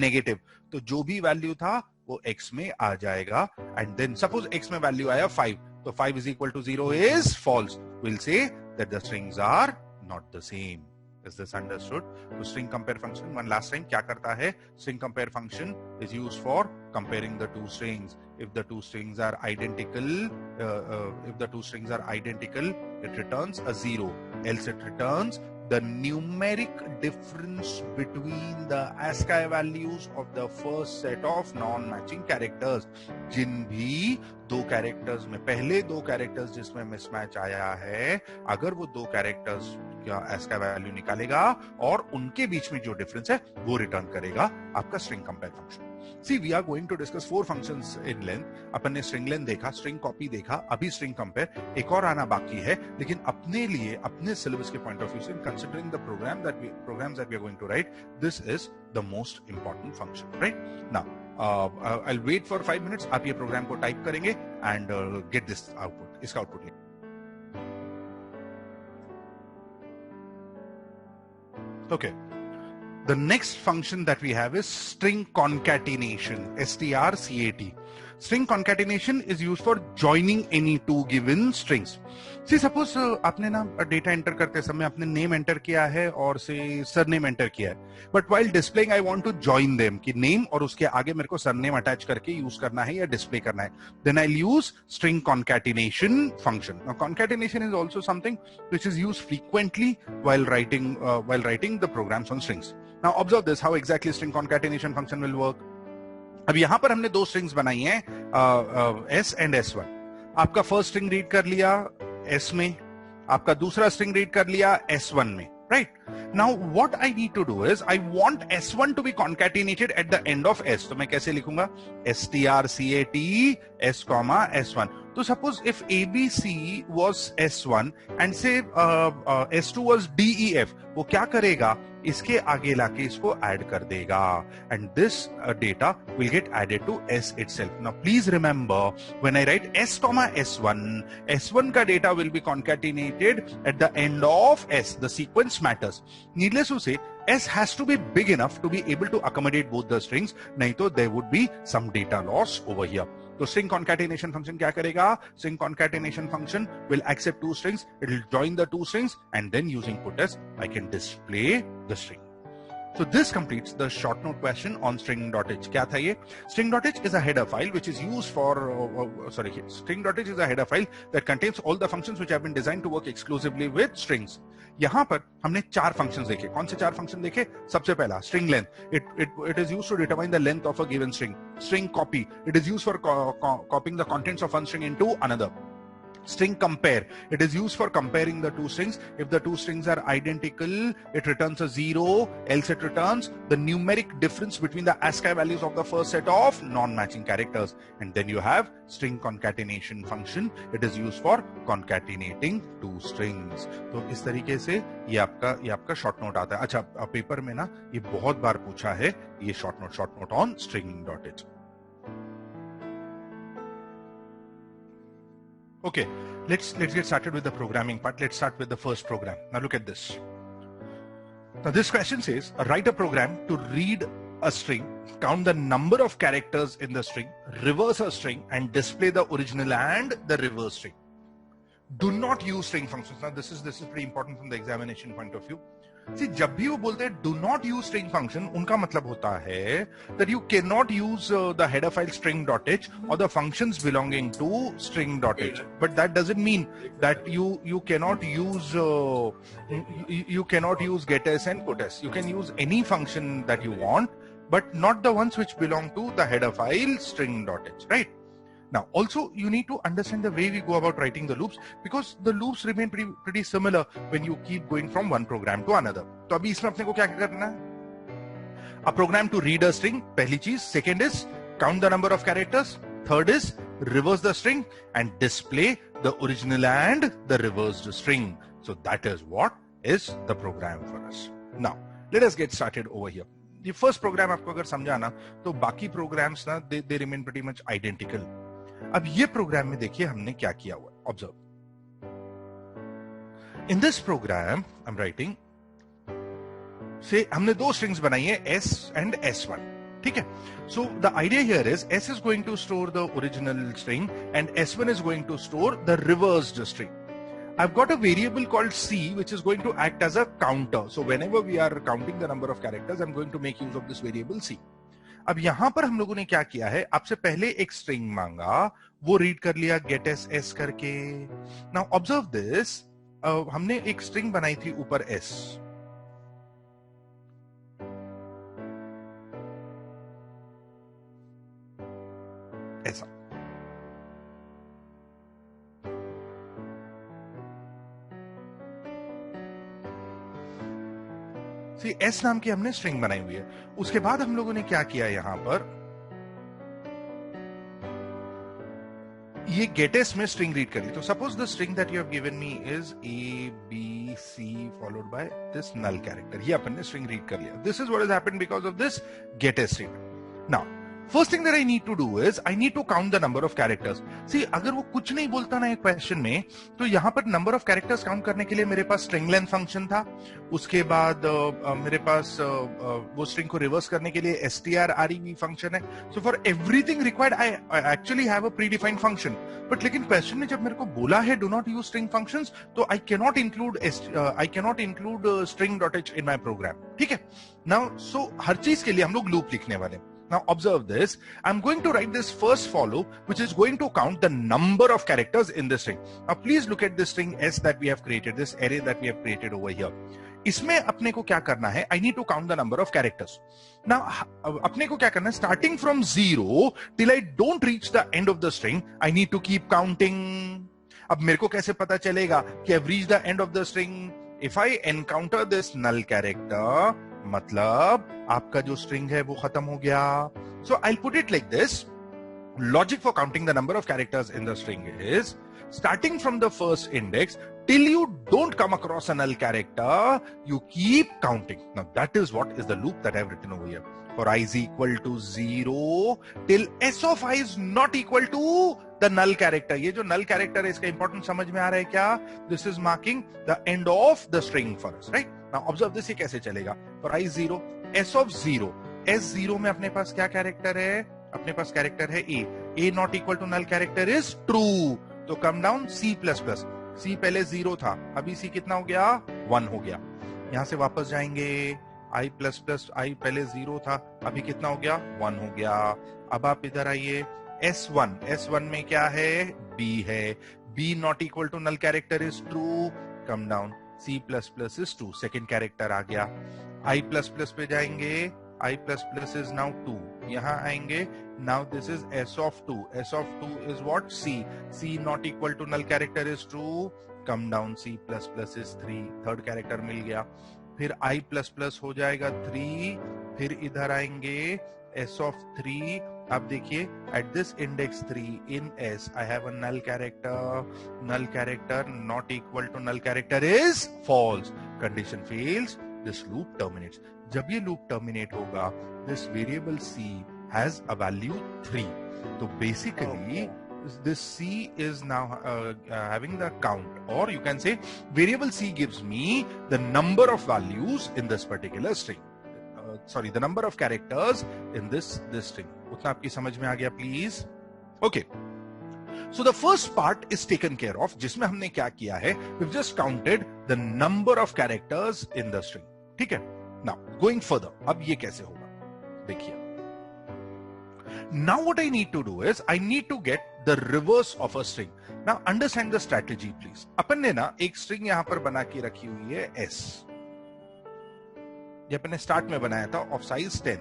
negative. तो जो भी वैल्यू था वो x में आ जाएगा. And then suppose x में वैल्यू आया 5, तो 5 is equal to 0 is false. We'll say that the strings are not the same. Is this understood? तो string compare function one last time क्या करता है? String compare function is used for comparing the two strings. If the two strings are identical, it returns a 0. Else it returns the numeric difference between the ASCII values of the first set of non-matching characters. जिन भी दो characters में, पहले दो characters जिसमें mismatch आया है, अगर वो दो कैरेक्टर्स का ASCII वैल्यू निकालेगा और उनके बीच में जो डिफरेंस है वो रिटर्न करेगा आपका string compare function. See, we are going to discuss 4 functions in length. अपन ने string length देखा, string copy देखा, अभी string compare एक और आना बाकी है. लेकिन अपने लिए, अपने syllabus के point of view से, considering the programs that we are going to write, this is the most important function, right? Now, I'll wait for 5 minutes. आप ये program को type करेंगे and get this output. इसका output लेंगे. Okay. The next function that we have is string concatenation, strcat. String concatenation is used for joining any two given strings. See, suppose आपने ना data enter करते समय आपने name enter किया है और से सरनेम एंटर किया है, but while displaying I want to join them कि नेम और उसके आगे मेरे को सरनेम अटैच करके यूज करना है या डिस्प्ले करना है. Then I use string concatenation function. Now concatenation is also something which is used frequently while writing the programs on strings. Now observe this, how exactly string concatenation function will work. अब यहां पर हमने दो strings बनाई हैं, S and S1. आपका first string read कर लिया S में, आपका दूसरा स्ट्रिंग रीड कर लिया S1 में, right? Now what I need to do is I want S1 to be concatenated at the end of S. तो मैं कैसे लिखूंगा, strcat S, S1. So suppose if ABC was S1 and say S2 was DEF, वो क्या करेगा, इसके आगे लाके इसको ऐड कर देगा and this data will get added to S itself. Now please remember, when I write S, S1, S1 का data will be concatenated at the end of S. The sequence matters. Needless to say, S has to be big enough to be able to accommodate both the strings, नहीं तो there would be some data loss over here. तो string concatenation function क्या करेगा, string concatenation function will accept two strings, it will join the two strings and then using put as I can display the string. So this completes the short note question on string.h. क्या था ये? String.h is a header file which is used for string.h is a header file that contains all the functions which have been designed to work exclusively with strings. यहां पर हमने 4 functions देखे. कौन से 4 function देखे? सबसे पहला string length. It is used to determine the length of a given string. String copy. It is used for copying the contents of one string into another. String compare. It is used for comparing the two strings. If the two strings are identical, it returns a 0, else it returns the numeric difference between the ASCII values of the first set of non-matching characters. And then you have string concatenation function. It is used for concatenating two strings. तो इस तरीके से ये आपका short note आता है. अच्छा, paper में ना ये बहुत बार पूछा है ये short note on string.h. Okay, let's get started with the programming part. Let's start with the first program. Now look at this. Now this question says, write a program to read a string, count the number of characters in the string, reverse a string, and display the original and the reverse string. Do not use string functions. Now this is pretty important from the examination point of view. See, जब भी वो बोलते हैं do not use string function, उनका मतलब होता है that you cannot use the header file string.h or the functions belonging to string.h. But that doesn't mean that you cannot use you cannot use getS and putS. You can use any function that you want, but not the ones which belong to the header file string.h, right? Now, also you need to understand the way we go about writing the loops, because the loops remain pretty similar when you keep going from one program to another. तो अभी इसमें अपने को क्या करना है? A program to read a string, पहली चीज. Second is count the number of characters. Third is reverse the string and display the original and the reversed string. So that is what is the program for us. Now, let us get started over here. The first program आपको अगर समझा ना, तो बाकी programs ना they remain pretty much identical. अब ये programme में देखिए हमने क्या किया हुआ. Observe. In this program I am writing say हमने 2 स्ट्रिंग्स बनाई है, S एंड S1. ठीक है. So the idea here is S is going to store the original string and S1 is going to store the reversed string. I've got a variable called C which is going to act as a counter. So whenever we are counting the number of characters, I'm going to make use of this variable C. अब यहां पर हम लोगों ने क्या किया है, आपसे पहले एक स्ट्रिंग मांगा, वो रीड कर लिया getS S करके. नाउ ऑब्जर्व दिस, हमने एक स्ट्रिंग बनाई थी ऊपर S. ऐसा. S नाम की हमने स्ट्रिंग बनाई हुई है. उसके बाद हम लोगों ने क्या किया यहां पर, ये getS में स्ट्रिंग रीड करी. तो suppose the string that you have given me is ABC followed by this null character. ये अपन ने स्ट्रिंग रीड कर लिया. This is what has happened because of this getS statement. Now first thing that I need to do is I need to count the number of characters. See, अगर वो कुछ नहीं बोलता ना एक क्वेश्चन में, तो यहां पर नंबर ऑफ कैरेक्टर्स काउंट करने के लिए मेरे पास स्ट्रिंग लेंथ फंक्शन था. उसके बाद मेरे पास वो स्ट्रिंग को रिवर्स करने के लिए strrev फंक्शन है. So for everything required I actually have a predefined function. But लेकिन क्वेश्चन ने जब मेरे को बोला है do not use string functions, तो I cannot include string.h in my program. ठीक है. नाउ सो हर चीज के लिए हम लोग लूप लिखने वाले. Now observe this. I'm going to write this first for loop, which is going to count the number of characters in the string. Now please look at this string S that we have created, this array that we have created over here. इसमें अपने को क्या करना है? I need to count the number of characters. Now अपने को क्या करना है? Starting from 0 till I don't reach the end of the string, I need to keep counting. अब मेरे को कैसे पता चलेगा कि I've reached the end of the string? If I encounter this null character, मतलब आपका जो स्ट्रिंग है वो खत्म हो गया. So I put it like this. Logic for counting the number of characters in the string is starting from the first index till you don't come across a null character, you keep counting. Now that is what is the loop that I have written over here. For I is equal to 0 till S of I is not equal to the null character. ये जो null character है इसका important समझ में आ रहा है क्या? This is marking the end of the string for us, right? Now observe this. ये कैसे चलेगा? For I is 0, S of 0, S0 में अपने पास क्या कैरेक्टर है? अपने पास कैरेक्टर है A. A not equal to null character is true. तो कम डाउन C++. C पहले 0 था, अभी C कितना हो गया? 1 हो गया. यहां से वापस जाएंगे, आई प्लस प्लस आई पहले 0 था, अभी कितना हो गया 1 हो गया। अब आप इधर आइए, S1 में क्या है B है, B not equal to null character is true, come down, C plus plus is 2, second character आ गया। I प्लस प्लस पे जाएंगे, I plus plus is now 2, यहां आएंगे, now this is S of 2 is what C not equal to null character is true, come down, C plus plus is 3, third character मिल गया। फिर I plus plus हो जाएगा 3, फिर इधर आएंगे S of 3, अब देखिए at this index 3 in S I have a null character not equal to null character is false, condition fails, this loop terminates। जब ये loop terminate होगा, this variable C has a value 3, तो basically this C is now having the count, or you can say variable C gives me the number of values in this particular string, the number of characters in this string। उतना आपकी समझ में आ गया please? Okay, so the first part is taken care of, जिसमें हमने क्या किया है, we just counted the number of characters in the string, ठीक है। नाउ गोइंग फर्दर, अब ये कैसे होगा देखिए। Now what I need to do is I need to get the reverse of a string. Now understand the strategy please. अपन ने ना एक स्ट्रिंग यहां पर बना के रखी हुई है S, ये अपन ने स्टार्ट में बनाया था, ऑफ साइज 10,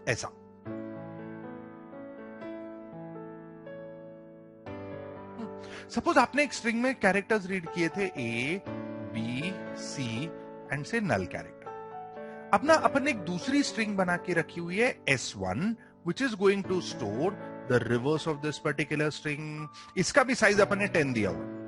ऐसा। सपोज आपने एक स्ट्रिंग में कैरेक्टर्स रीड किए थे A, B, C एंड से नल कैरेक्टर। अब ना अपन ने एक दूसरी स्ट्रिंग बना के रखी हुई है S1 which is going to store the reverse of this particular string. इसका भी साइज अपन ने 10 दिया हुआ।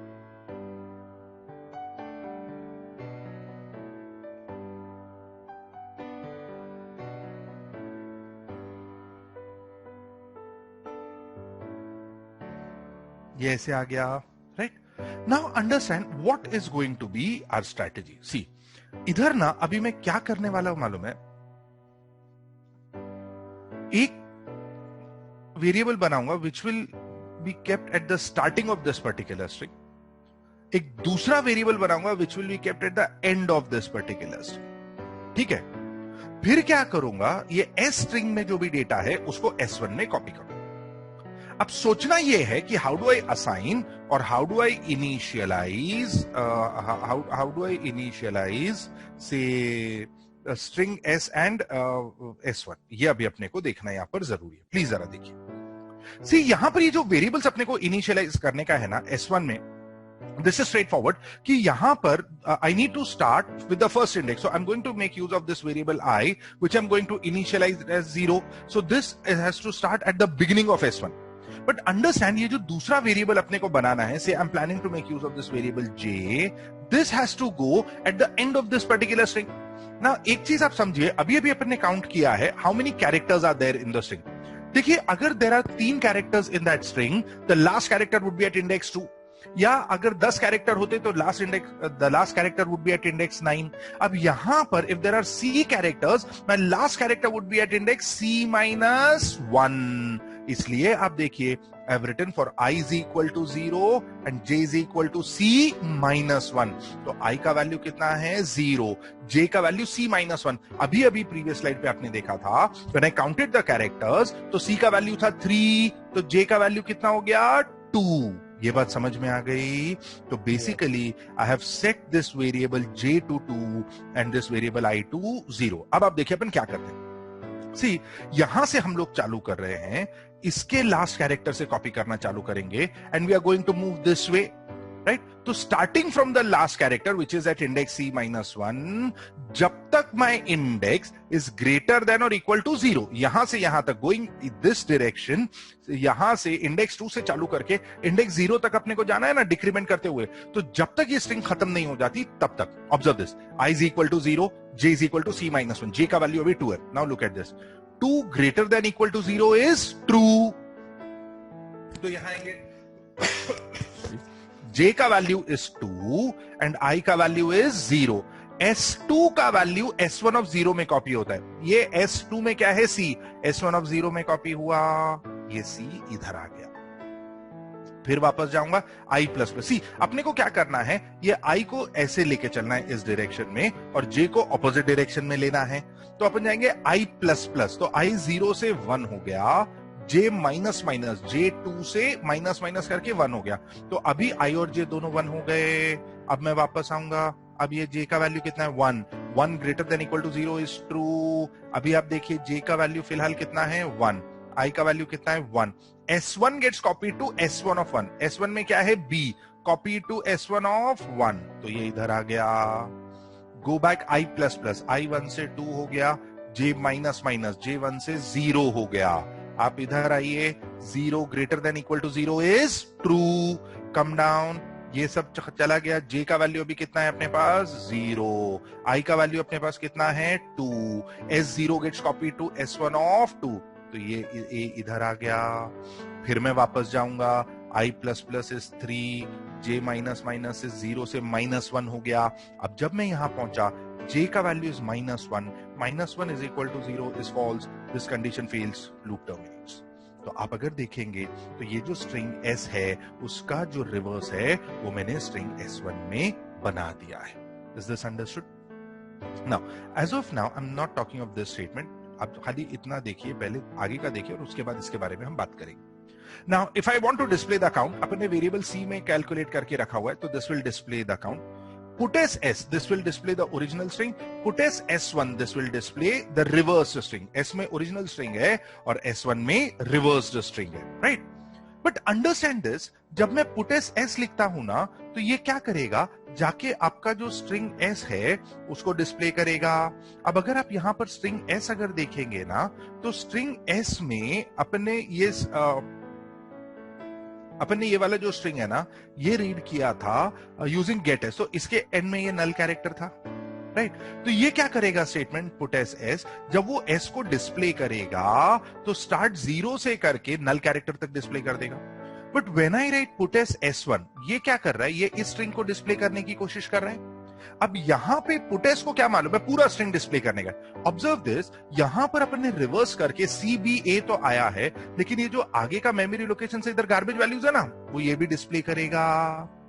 ये ऐसे आ गया, right. Now understand what is going to be our strategy. See, इधर ना अभी मैं क्या करने वाला हूं मालूम है, एक वेरिएबल बनाऊंगा which will be kept at the starting of this particular string, एक दूसरा वेरिएबल बनाऊंगा which will be kept at the end of this particular string, ठीक है। फिर क्या करूंगा, ये S स्ट्रिंग में जो भी डेटा है उसको S1 में कॉपी करूंगा। अब सोचना यह है कि हाउ डू आई असाइन और हाउ डू आई इनिशियलाइज से स्ट्रिंग S एंड S1, ये अभी अपने को देखना यहां पर जरूरी है। प्लीज जरा देखिए। सी, यहां पर ये जो वेरिएबल्स अपने को इनिशियलाइज करने का है ना S1 में, this is straightforward कि यहां पर I need to start with the first index, so I'm going to make use of this variable I which I'm going to initialize as 0, so this has to start at the beginning of S1। But understand, ये जो दूसरा variable अपने को बनाना है, say I am planning to make use of this variable J, this has to go at the end of this particular string. ना एक चीज आप समझिए, अभी अभी अपन ने काउंट किया है how many characters are there in the string. देखिए, अगर there are 3 characters in that string, the last character would be at index 2, या अगर 10 कैरेक्टर होते तो the last character would be at index 9। अब यहां पर if there are C characters, my last character would be at index C-1। इसलिए आप देखिए, I have written for I is equal to 0 and J is equal to C-1। तो I का value कितना है 0, J का वैल्यू C-1। अभी अभी प्रीवियस स्लाइड पे आपने देखा था, when I counted the characters, तो C का वैल्यू था 3, तो J का वैल्यू कितना हो गया 2। ये बात समझ में आ गई? तो basically I have set this variable J to 2 and this variable I to 0। अब आप देखिए अपन क्या करते हैं। सी, यहां से हम लोग चालू कर रहे हैं, इसके लास्ट कैरेक्टर से कॉपी करना चालू करेंगे and we are going to move this way, right. तो starting from the last character which is at index C-1, जब तक my index is greater than और इक्वल टू 0, यहां से यहां तक गोइंग दिस डायरेक्शन, यहां से इंडेक्स 2 से चालू करके इंडेक्स 0 तक अपने को जाना है ना, डिक्रीमेंट करते हुए। तो जब तक ये स्ट्रिंग खत्म नहीं हो जाती तब तक observe this, I is equal to 0, J is equal to C-1, J का वैल्यू अभी 2 है। Now look at this, 2 greater than equal to 0 is true। तो यहां आएंगे, J का वैल्यू इज 2 एंड I का वैल्यू इज 0। S2 का value S1 of 0 में कॉपी होता है। ये S2 में क्या है C, S1 of 0 में कॉपी हुआ, ये C इधर आ गया। फिर वापस जाऊंगा i प्लस प्लस। सी अपने को क्या करना है, ये i को ऐसे लेके चलना है इस डायरेक्शन में और j को ऑपोजिट डायरेक्शन में लेना है। तो अपन जाएंगे i प्लस प्लस, तो i 0 से 1 हो गया, j माइनस माइनस j 2 से माइनस माइनस करके 1 हो गया। तो अभी i और j दोनों 1 हो गए। अब मैं वापस आऊंगा, अब ये j का वैल्यू कितना है 1, 1 greater than equal to 0 is true. अभी आप देखिए j का वैल्यू फिलहाल कितना है 1, i का वैल्यू कितना है 1। S1 gets copied to S1 of 1, S1 में क्या है b, copy to S1 of 1, तो ये इधर आ गया। Go back i plus plus, i 1 से 2 हो गया, j माइनस माइनस j 1 से 0 हो गया। आप इधर आइए, 0 greater than equal to 0 is true, come down, ये सब चला गया। j का वैल्यू अभी कितना है अपने पास 0, i का वैल्यू अपने पास कितना है 2, S0 gets copy to S1 of 2, तो ये इधर आ गया। फिर मैं वापस जाऊंगा, i plus plus is 3, j minus minus is 0 से माइनस 1 हो गया। अब जब मैं यहां पहुंचा, j का value is minus one is equal to 0 is false, this condition fails, loop terminates. तो आप अगर देखेंगे तो ये जो स्ट्रिंग s है उसका जो रिवर्स है वो मैंने स्ट्रिंग s1 में बना दिया है। Is this understood? Now as of now I am not talking of this statement, आप खाली इतना देखिए, पहले आगे का देखिए और उसके बाद इसके बारे में हम बात करेंगे। Now if I want to display the account, अपने वेरिएबल c में कैलकुलेट करके रखा हुआ है, तो this will display the account. Put as s, this will display the original string. Put as s1, this will display the reverse string. s में original string है और s1 में reversed string है, right? But understand this, जब मैं put as s लिखता हूं ना, तो ये क्या करेगा, जाके आपका जो string s है उसको डिस्प्ले करेगा। अब अगर आप यहां पर string s अगर देखेंगे ना, तो string s में अपने ये वाला जो स्ट्रिंग है ना, ये रीड किया था यूजिंग गेट एस, तो इसके एंड में ये नल कैरेक्टर था, राइट? तो ये क्या करेगा स्टेटमेंट पुट एस एस, जब वो एस को डिस्प्ले करेगा तो स्टार्ट 0 से करके नल कैरेक्टर तक डिस्प्ले कर देगा। But when I right put S S1, ये क्या कर रहा है, ये इस स्ट्रिंग को डिस्प्ले करने की कोशिश कर रहा है। अब यहां पे पुटेस को क्या मालूम है, पूरा स्ट्रिंग डिस्प्ले करने का। ऑब्जर्व दिस, यहां पर अपन ने रिवर्स करके CBA तो आया है, लेकिन ये जो आगे का मेमोरी लोकेशन से इधर गार्बेज वैल्यूज है ना, वो ये भी डिस्प्ले करेगा,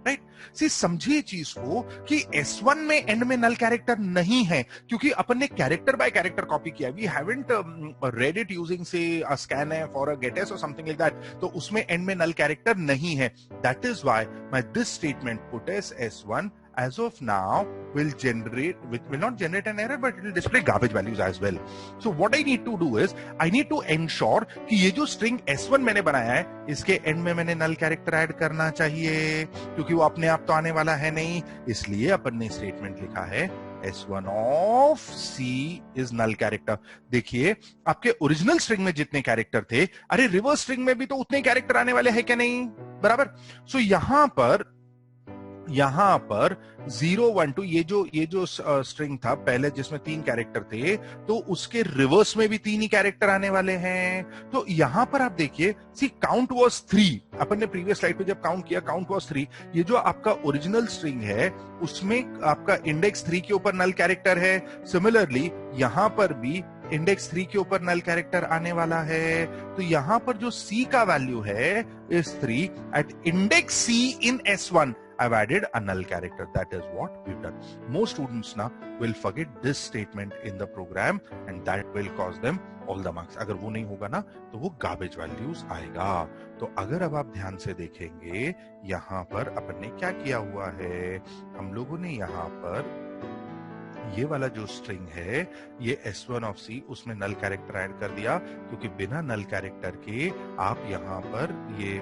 राइट? सी समझिए चीज को कि S1 में एंड में नल कैरेक्टर नहीं है, क्योंकि अपन ने कैरेक्टर बाय कैरेक्टर कॉपी किया। We haven't read it using say a scanf और अ getS और समथिंग लाइक दैट, तो उसमें एंड में नल कैरेक्टर नहीं है। That is why my this statement puts S1 as of now will not generate an error, but it will display garbage values as well. So what I need to do is I need to ensure कि ये जो string S1 मैंने बनाया है, इसके end में मैंने null character add करना चाहिए, क्योंकि वो अपने आप तो आने वाला है नहीं। इसलिए अपन ने स्टेटमेंट लिखा है S1 of C is null character। देखिए आपके ओरिजिनल स्ट्रिंग में जितने कैरेक्टर थे, अरे रिवर्स स्ट्रिंग में भी तो उतने कैरेक्टर आने वाले हैं क्या नहीं, बराबर? सो यहां पर 0 1 2 ये जो स्ट्रिंग था पहले जिसमें 3 कैरेक्टर थे, तो उसके रिवर्स में भी 3 ही कैरेक्टर आने वाले हैं। तो यहां पर आप देखिए, सी काउंट वाज 3, अपन ने प्रीवियस स्लाइड पे जब काउंट किया काउंट वाज 3। ये जो आपका ओरिजिनल स्ट्रिंग है उसमें आपका इंडेक्स 3 के ऊपर नल कैरेक्टर है। सिमिलरली यहां पर भी इंडेक्स 3 के ऊपर नल कैरेक्टर आने वाला है। तो यहां पर जो C का वैल्यू है is 3, at index C in S1 I've added a null character. That is what we've done. Most students now will forget this statement in the program and that will cause them all the marks. अगर वो नहीं होगा ना तो वो garbage values आएगा। तो अगर अब आप ध्यान से देखेंगे, यहाँ पर अपन ने क्या किया हुआ है, हम लोगों ने यहाँ पर ये वाला जो स्ट्रिंग है ये S1 of C, उसमें नल कैरेक्टर ऐड कर दिया, क्योंकि बिना नल कैरेक्टर के आप यहाँ पर ये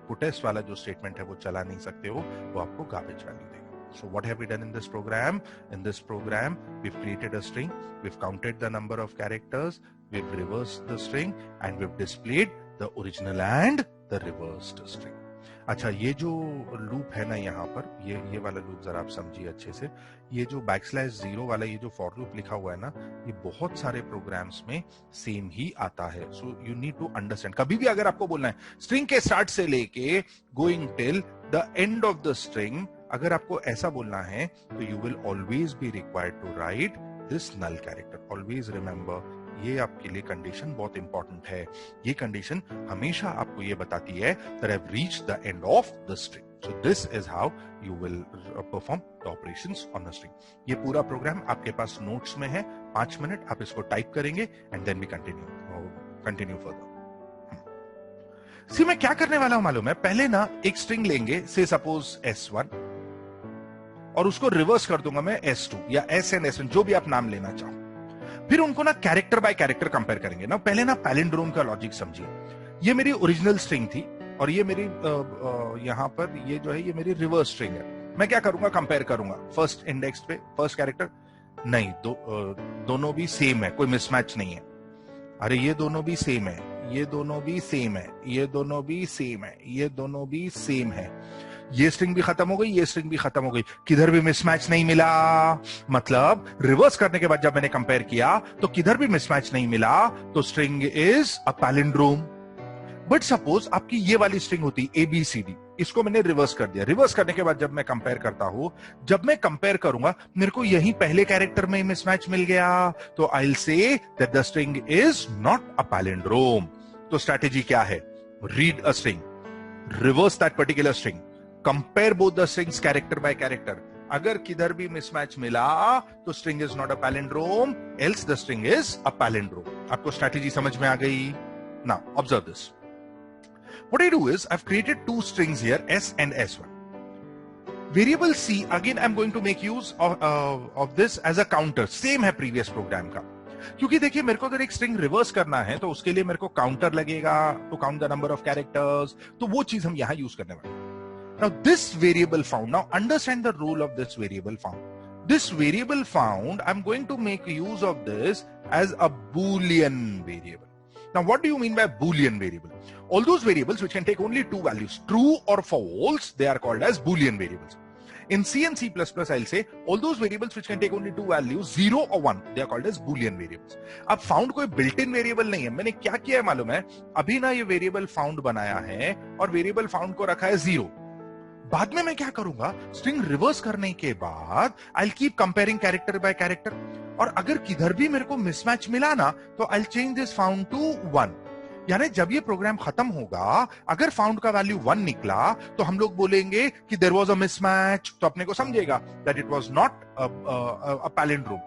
पुटेस वाला जो स्टेटमेंट है वो चला नहीं सकते हो, वो आपको गार्बेज वैल्यू देगा। So what have we done in this program? In this program, we've created a string, we've counted the number of characters, we've reversed the string, and we've displayed the original and the reversed string. अच्छा, ये जो loop है ना यहाँ पर, ये वाला loop जरा आप समझिए अच्छे से। ये जो \0 वाला ये जो फॉर लूप लिखा हुआ है ना, ये बहुत सारे प्रोग्राम्स में सेम ही आता है। So you need to understand. कभी भी अगर आपको बोलना है स्ट्रिंग के स्टार्ट से लेके going till the end of the string, अगर आपको ऐसा बोलना है तो you will always be required to write this null character. Always remember ये आपके लिए कंडीशन बहुत इंपॉर्टेंट है। ये कंडीशन हमेशा आपको ये बताती है that I've reached the end of the string. So this is how you will perform the operations on the string. ये पूरा प्रोग्राम आपके पास नोट्स में है, 5 मिनट आप इसको टाइप करेंगे and then we continue further. See मैं क्या करने वाला हूं मालूम है, पहले ना एक स्ट्रिंग लेंगे, से सपोज S1, और उसको रिवर्स कर दूंगा मैं S2 या SN SN जो भी आप नाम लेना चाहो। फिर उनको ना कैरेक्टर बाय कैरेक्टर कंपेयर करेंगे ना। पहले ना पैलिंड्रोम का लॉजिक समझिए। ये मेरी ओरिजिनल स्ट्रिंग थी और ये मेरी यहां पर ये जो है ये मेरी रिवर्स स्ट्रिंग है। मैं क्या करूंगा, कंपेयर करूंगा फर्स्ट इंडेक्स पे फर्स्ट कैरेक्टर, नहीं दोनों भी सेम है, कोई मिसमैच नहीं है। अरे ये दोनों भी सेम है, ये दोनों भी सेम है, ये दोनों भी सेम है, ये दोनों भी सेम है। ये स्ट्रिंग भी खत्म हो गई, ये स्ट्रिंग भी खत्म हो गई, किधर भी मिसमैच नहीं मिला। मतलब रिवर्स करने के बाद जब मैंने कंपेयर किया तो किधर भी मिसमैच नहीं मिला, तो string is a palindrome. But suppose आपकी ये वाली स्ट्रिंग होती ABCD, इसको मैंने रिवर्स कर दिया। रिवर्स करने के बाद जब मैं कंपेयर करता हूं, जब मैं कंपेयर करूंगा मेरे को यही पहले कैरेक्टर में मिसमैच मिल गया, तो I will say that the string is not a palindrome. तो स्ट्रेटेजी क्या है, read a string, reverse that particular string, compare both the strings character by character. अगर किधर भी मिसमैच मिला तो string is not a palindrome, else the string is a palindrome. आपको strategy समझ में आ गई? Now observe this. What I do is I've created two strings here, S and S1. Variable C, again I'm going to make use of this as a counter. Same है previous program का। क्योंकि देखिए मेरे को अगर एक string reverse करना है तो उसके लिए मेरे को काउंटर लगेगा to count the number of characters, तो वो चीज हम यहां यूज करने वाले हैं। Now this variable found, now understand the rule of this variable found. This variable found, I'm going to make use of this as a Boolean variable. Now, what do you mean by Boolean variable? All those variables which can take only two values, true or false, they are called as Boolean variables. In C and C++, I'll say all those variables which can take only two values, 0 or 1, they are called as Boolean variables. अब found कोई built-in variable नहीं है। मैंने क्या किया है मालूम है, अभी ना ये variable found बनाया है और variable found को रखा है 0। बाद में मैं क्या करूंगा, स्ट्रिंग रिवर्स करने के बाद I keep comparing character by character, और अगर किधर भी मेरे को मिसमैच मिला ना तो I change this found to 1। यानी जब ये प्रोग्राम खत्म होगा, अगर फाउंड का वैल्यू 1 निकला तो हम लोग बोलेंगे कि देयर वाज अ मिसमैच, तो अपने को समझेगा that it was not a palindrome.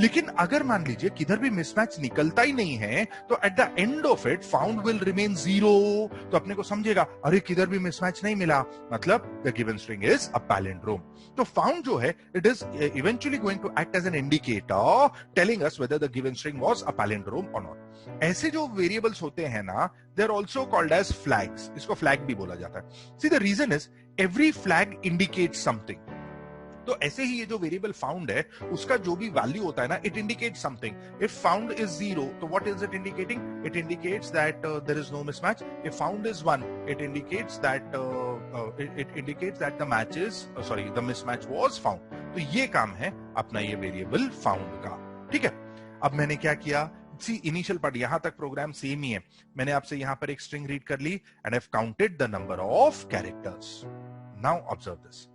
लेकिन अगर मान लीजिए किधर भी मिसमैच निकलता ही नहीं है, तो eight the end of it found will remain 0, तो अपने को समझेगा अरे किधर भी मिसमैच नहीं मिला, मतलब the given string is a palindrome. तो फाउंड जो है it is eventually going to act as an indicator telling us whether the given string was a palindrome और नॉट। ऐसे जो वेरिएबल्स होते हैं ना, they are also called as flags. इसको फ्लैग भी बोला जाता है। See the reason is every flag indicates something. तो ऐसे ही ये जो वेरिएबल फाउंड है उसका जो भी वैल्यू होता है ना, it indicates something. If found is 0, तो what is it indicating? It indicates that there is no mismatch. If found is 1, it indicates that the match is the mismatch was found. तो ये काम है अपना ये वेरिएबल फाउंड का। ठीक है, अब मैंने क्या किया, सी इनिशियल पार्ट यहां तक प्रोग्राम सेम ही है। मैंने आपसे यहां पर एक स्ट्रिंग रीड कर ली and I have counted the number of characters. Now observe this.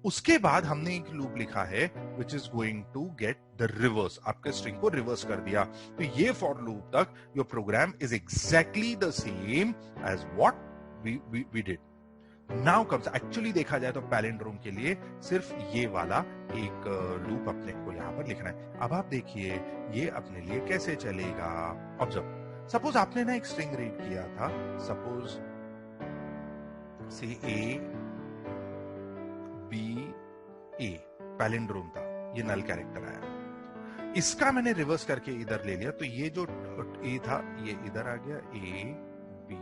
उसके बाद हमने एक लूप लिखा है which is going to get the reverse, आपके स्ट्रिंग को रिवर्स कर दिया। तो ये फॉर लूप तक your program is exactly the same as what we did. Now comes, actually देखा जाए तो पैलिंड्रोम के लिए सिर्फ ये वाला एक लूप अपने को यहां पर लिखना है। अब आप देखिए ये अपने लिए कैसे चलेगा। ऑब्जर्व, सपोज आपने ना एक स्ट्रिंग रीड किया था, सपोज से A पैलिंड्रोम था, ये नल कैरेक्टर आया, इसका मैंने रिवर्स करके इधर ले लिया, तो ये जो A था ये इधर आ गया, A B E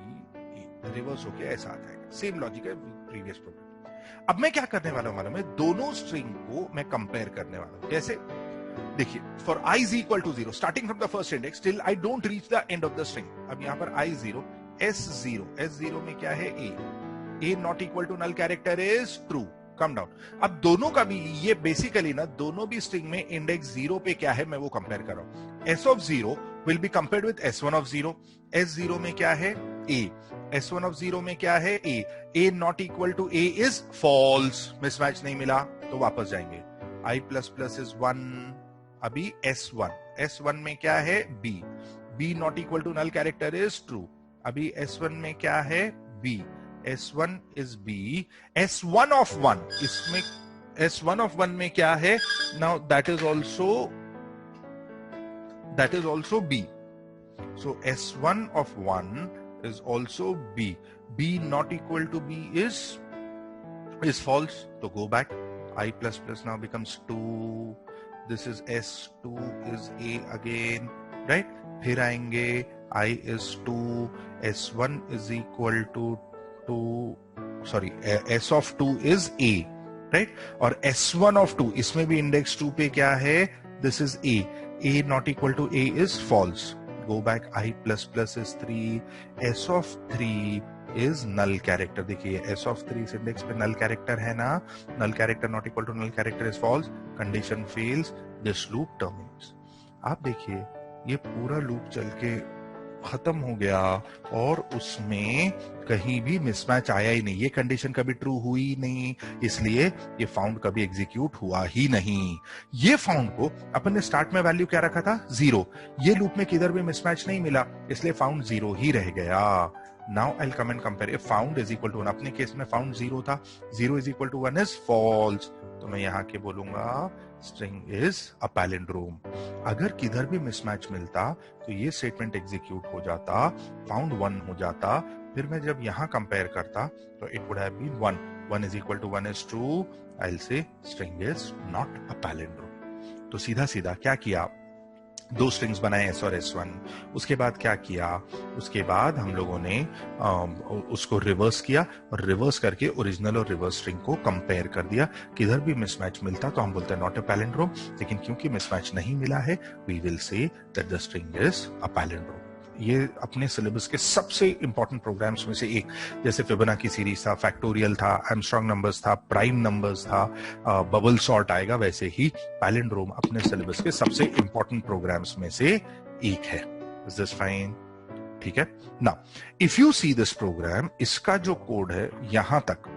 रिवर्स होके ऐसा आ जाएगा। सेम लॉजिक है प्रीवियस प्रोग्राम। अब मैं क्या करने वाला हूं मालूम है, दोनों स्ट्रिंग को मैं कंपेयर करने वाला हूं। कैसे? देखिए, for I is equal to 0 starting from the first index till I don't reach the end of the string. अब यहां पर I0 S0 में क्या है, A not equal to null character is true, come down. अब दोनों का भी ये बेसिकली ना, दोनों भी स्ट्रिंग में इंडेक्स 0 पे क्या है मैं वो कंपेयर कर रहा हूं। S of 0 will be compared with S1 of 0। S0 में क्या है, A। S1 of 0 में क्या है, A not equal to A is false, mismatch नहीं मिला तो वापस जाएंगे। I++ is 1, अभी S1 में क्या है B not equal to null character is true. अभी S1 में क्या है B, S1 is B, S1 of 1 इसमें S1 ऑफ 1 में क्या है, now that is also B, so S1 of 1 is also B. B not equal to B is false. So go back. I plus plus now becomes 2. This is S2 is A again, right? फिर आएंगे I is 2. S1 is equal to 2. Sorry, S of 2 is A, right? और S1 of 2 इसमें भी index 2 पे क्या है? This is A. A not equal to A is false. Go back. I plus plus is 3. S of 3 is null character. देखिए S of 3 इस index पे null character है ना, null character not equal to null character is false. Condition fails. This loop terminates. आप देखिए ये पूरा loop चल के खत्म हो गया और उसमें कहीं भी मिसमैच आया ही नहीं, ये कंडीशन कभी ट्रू हुई नहीं, इसलिए ये फाउंड कभी एग्जीक्यूट हुआ ही नहीं। ये फाउंड को अपन ने स्टार्ट में वैल्यू क्या रखा था 0, ये लूप में किधर भी मिसमैच नहीं मिला इसलिए फाउंड 0 ही रह गया। Now I will come and compare, if found is equal to 1, अपने केस में फाउंड 0 था, 0 is equal to 1 is false, तो मैं यहाँ के बोलूंगा स्ट्रिंग इज अ पैलिंड्रोम। अगर किधर भी मिसमैच मिलता तो ये स्टेटमेंट एग्जीक्यूट हो जाता, फाउंड 1 हो जाता, फिर मैं जब यहां कंपेयर करता तो it would have been 1 is equal to 1 is true, I will say string is not a palindrome. तो सीधा सीधा क्या किया, दो स्ट्रिंग्स बनाए S और S1, उसके बाद क्या किया, उसके बाद हम लोगों ने उसको रिवर्स किया और रिवर्स करके ओरिजिनल और रिवर्स स्ट्रिंग को कंपेयर कर दिया। किधर भी मिसमैच मिलता तो हम बोलते हैं नॉट अ पैलिंड्रोम, लेकिन क्योंकि मिसमैच नहीं मिला है we will say that the string is a palindrome. ये अपने सिलेबस के सबसे इंपॉर्टेंट प्रोग्राम्स में से एक, जैसे फिबोनाची सीरीज था, फैक्टोरियल था, आर्मस्ट्रांग नंबर्स था, प्राइम नंबर्स था, बबल सॉर्ट आएगा, वैसे ही पैलिंड्रोम अपने सिलेबस के सबसे इंपॉर्टेंट प्रोग्राम्स में से एक है। Is this fine? ठीक है ना। If you see this program, इसका जो कोड है यहां तक,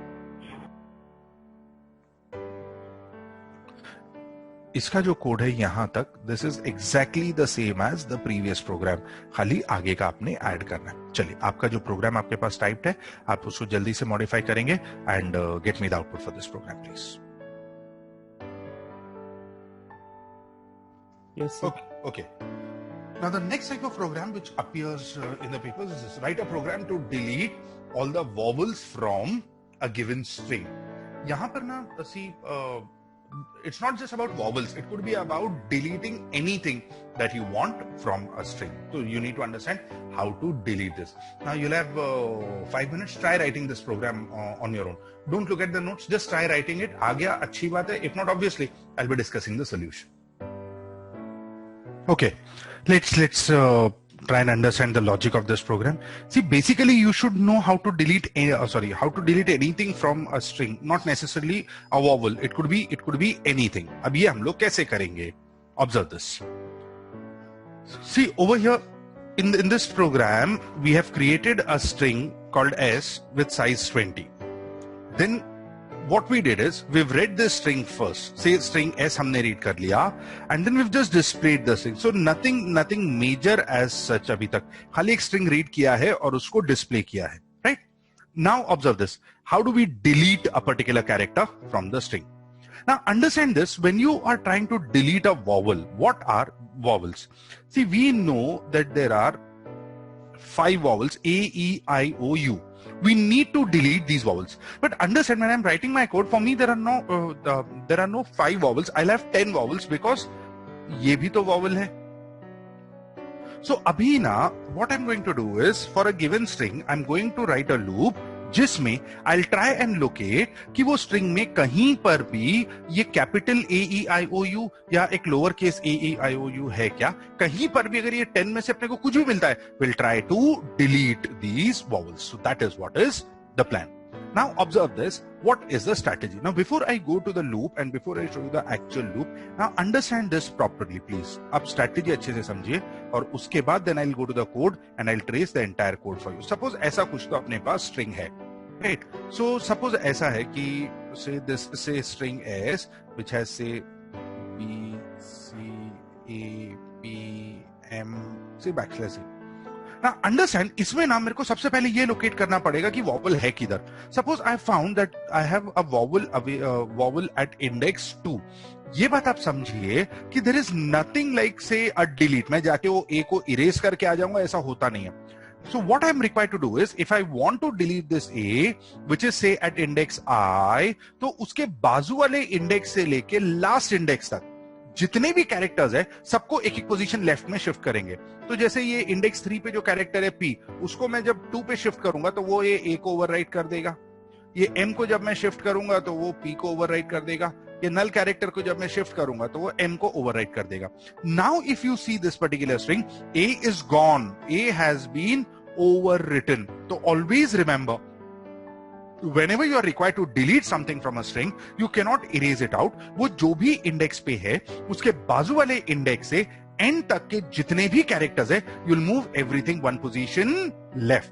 इसका जो कोड है यहां तक, this is exactly the same as the previous program, खाली आगे का आपने ऐड करना है। चलिए, आपका जो प्रोग्राम आपके पास टाइप्ड है आप उसको जल्दी से मॉडिफाई करेंगे and get me the output for this program please. Yes, sir. Okay. Now the next type of program which appears in the papers is this: write a program to delete all the vowels from a given string. यहाँ पर ना see, it's not just about vowels, it could be about deleting anything that you want from a string. So you need to understand how to delete this. Now you'll have 5 minutes, try writing this program on your own. Don't look at the notes, just try writing it. आ गया अच्छी बात है, if not obviously I'll be discussing the solution. Okay, let's try and understand the logic of this program. See, basically you should know how to delete how to delete anything from a string, not necessarily a vowel. It could be anything. अब ये हम लोग कैसे करेंगे? Observe this. See over here in this program we have created a string called S with size 20. Then what we did is we've read this string first. Say string S हमने read कर लिया and then we've just displayed the string. So nothing major as such अभी तक, खाली एक string read किया है और उसको display किया है, right? Now observe this. How do we delete a particular character from the string? Now understand this, when you are trying to delete a vowel, what are vowels? See, we know that there are 5 vowels, A, E, I, O, U. We need to delete these vowels. But understand, when I'm writing my code, for me there are no 5 vowels. I'll have 10 vowels because ये भी तो vowel है. So अभी ना, what I'm going to do is, for a given string, I'm going to write a loop जिसमें I'll try and locate कि वो string में कहीं पर भी ये capital A, E, I, O, U या एक lower case A, E, I, O, U है क्या, कहीं पर भी अगर ये 10 में से अपने को कुछ भी मिलता है, we'll try to delete these vowels. So that is what is the plan. Now observe this. What is the strategy? Now before I go to the loop and before I show you the actual loop, now understand this properly please. अब strategy अच्छे से समझिए और उसके बाद then I'll go to the code and I'll trace the entire code for you. Suppose ऐसा कुछ तो अपने पास string है, right? So suppose ऐसा है कि say string S which has say B, C, m से बैकस्लैश a। ना अंडरस्टैंड, इसमें ना मेरे को सबसे पहले ये लोकेट करना पड़ेगा कि वॉवल है किधर। Suppose I found that I have a vowel at index 2। ये बात आप समझिए कि देयर इज नथिंग लाइक से अ डिलीट, मैं जाके वो ए को इरेज करके आ जाऊंगा, ऐसा होता नहीं है। So what I am required to do is, if I want to delete this A, which is say at index I, तो उसके बाजू वाले इंडेक्स से लेके लास्ट इंडेक्स तक जितने भी कैरेक्टर्स है सबको एक एक पोजीशन लेफ्ट में शिफ्ट करेंगे। तो जैसे ये इंडेक्स 3 पे जो कैरेक्टर है P, उसको मैं जब 2 पे शिफ्ट करूंगा तो वो ये A को ओवरराइट कर देगा। ये M को जब मैं शिफ्ट करूंगा तो वो P को ओवरराइट कर देगा। ये नल कैरेक्टर को जब मैं शिफ्ट करूंगा तो वो M को ओवरराइट कर देगा। Now if you see this particular string, A is gone, A has been overwritten. So always remember, whenever you are required to delete something from a string, you cannot erase it out. वो जो भी index पे है उसके बाजू वाले index से and तक के जितने भी कैरेक्टर्स है, you'll move everything one position left.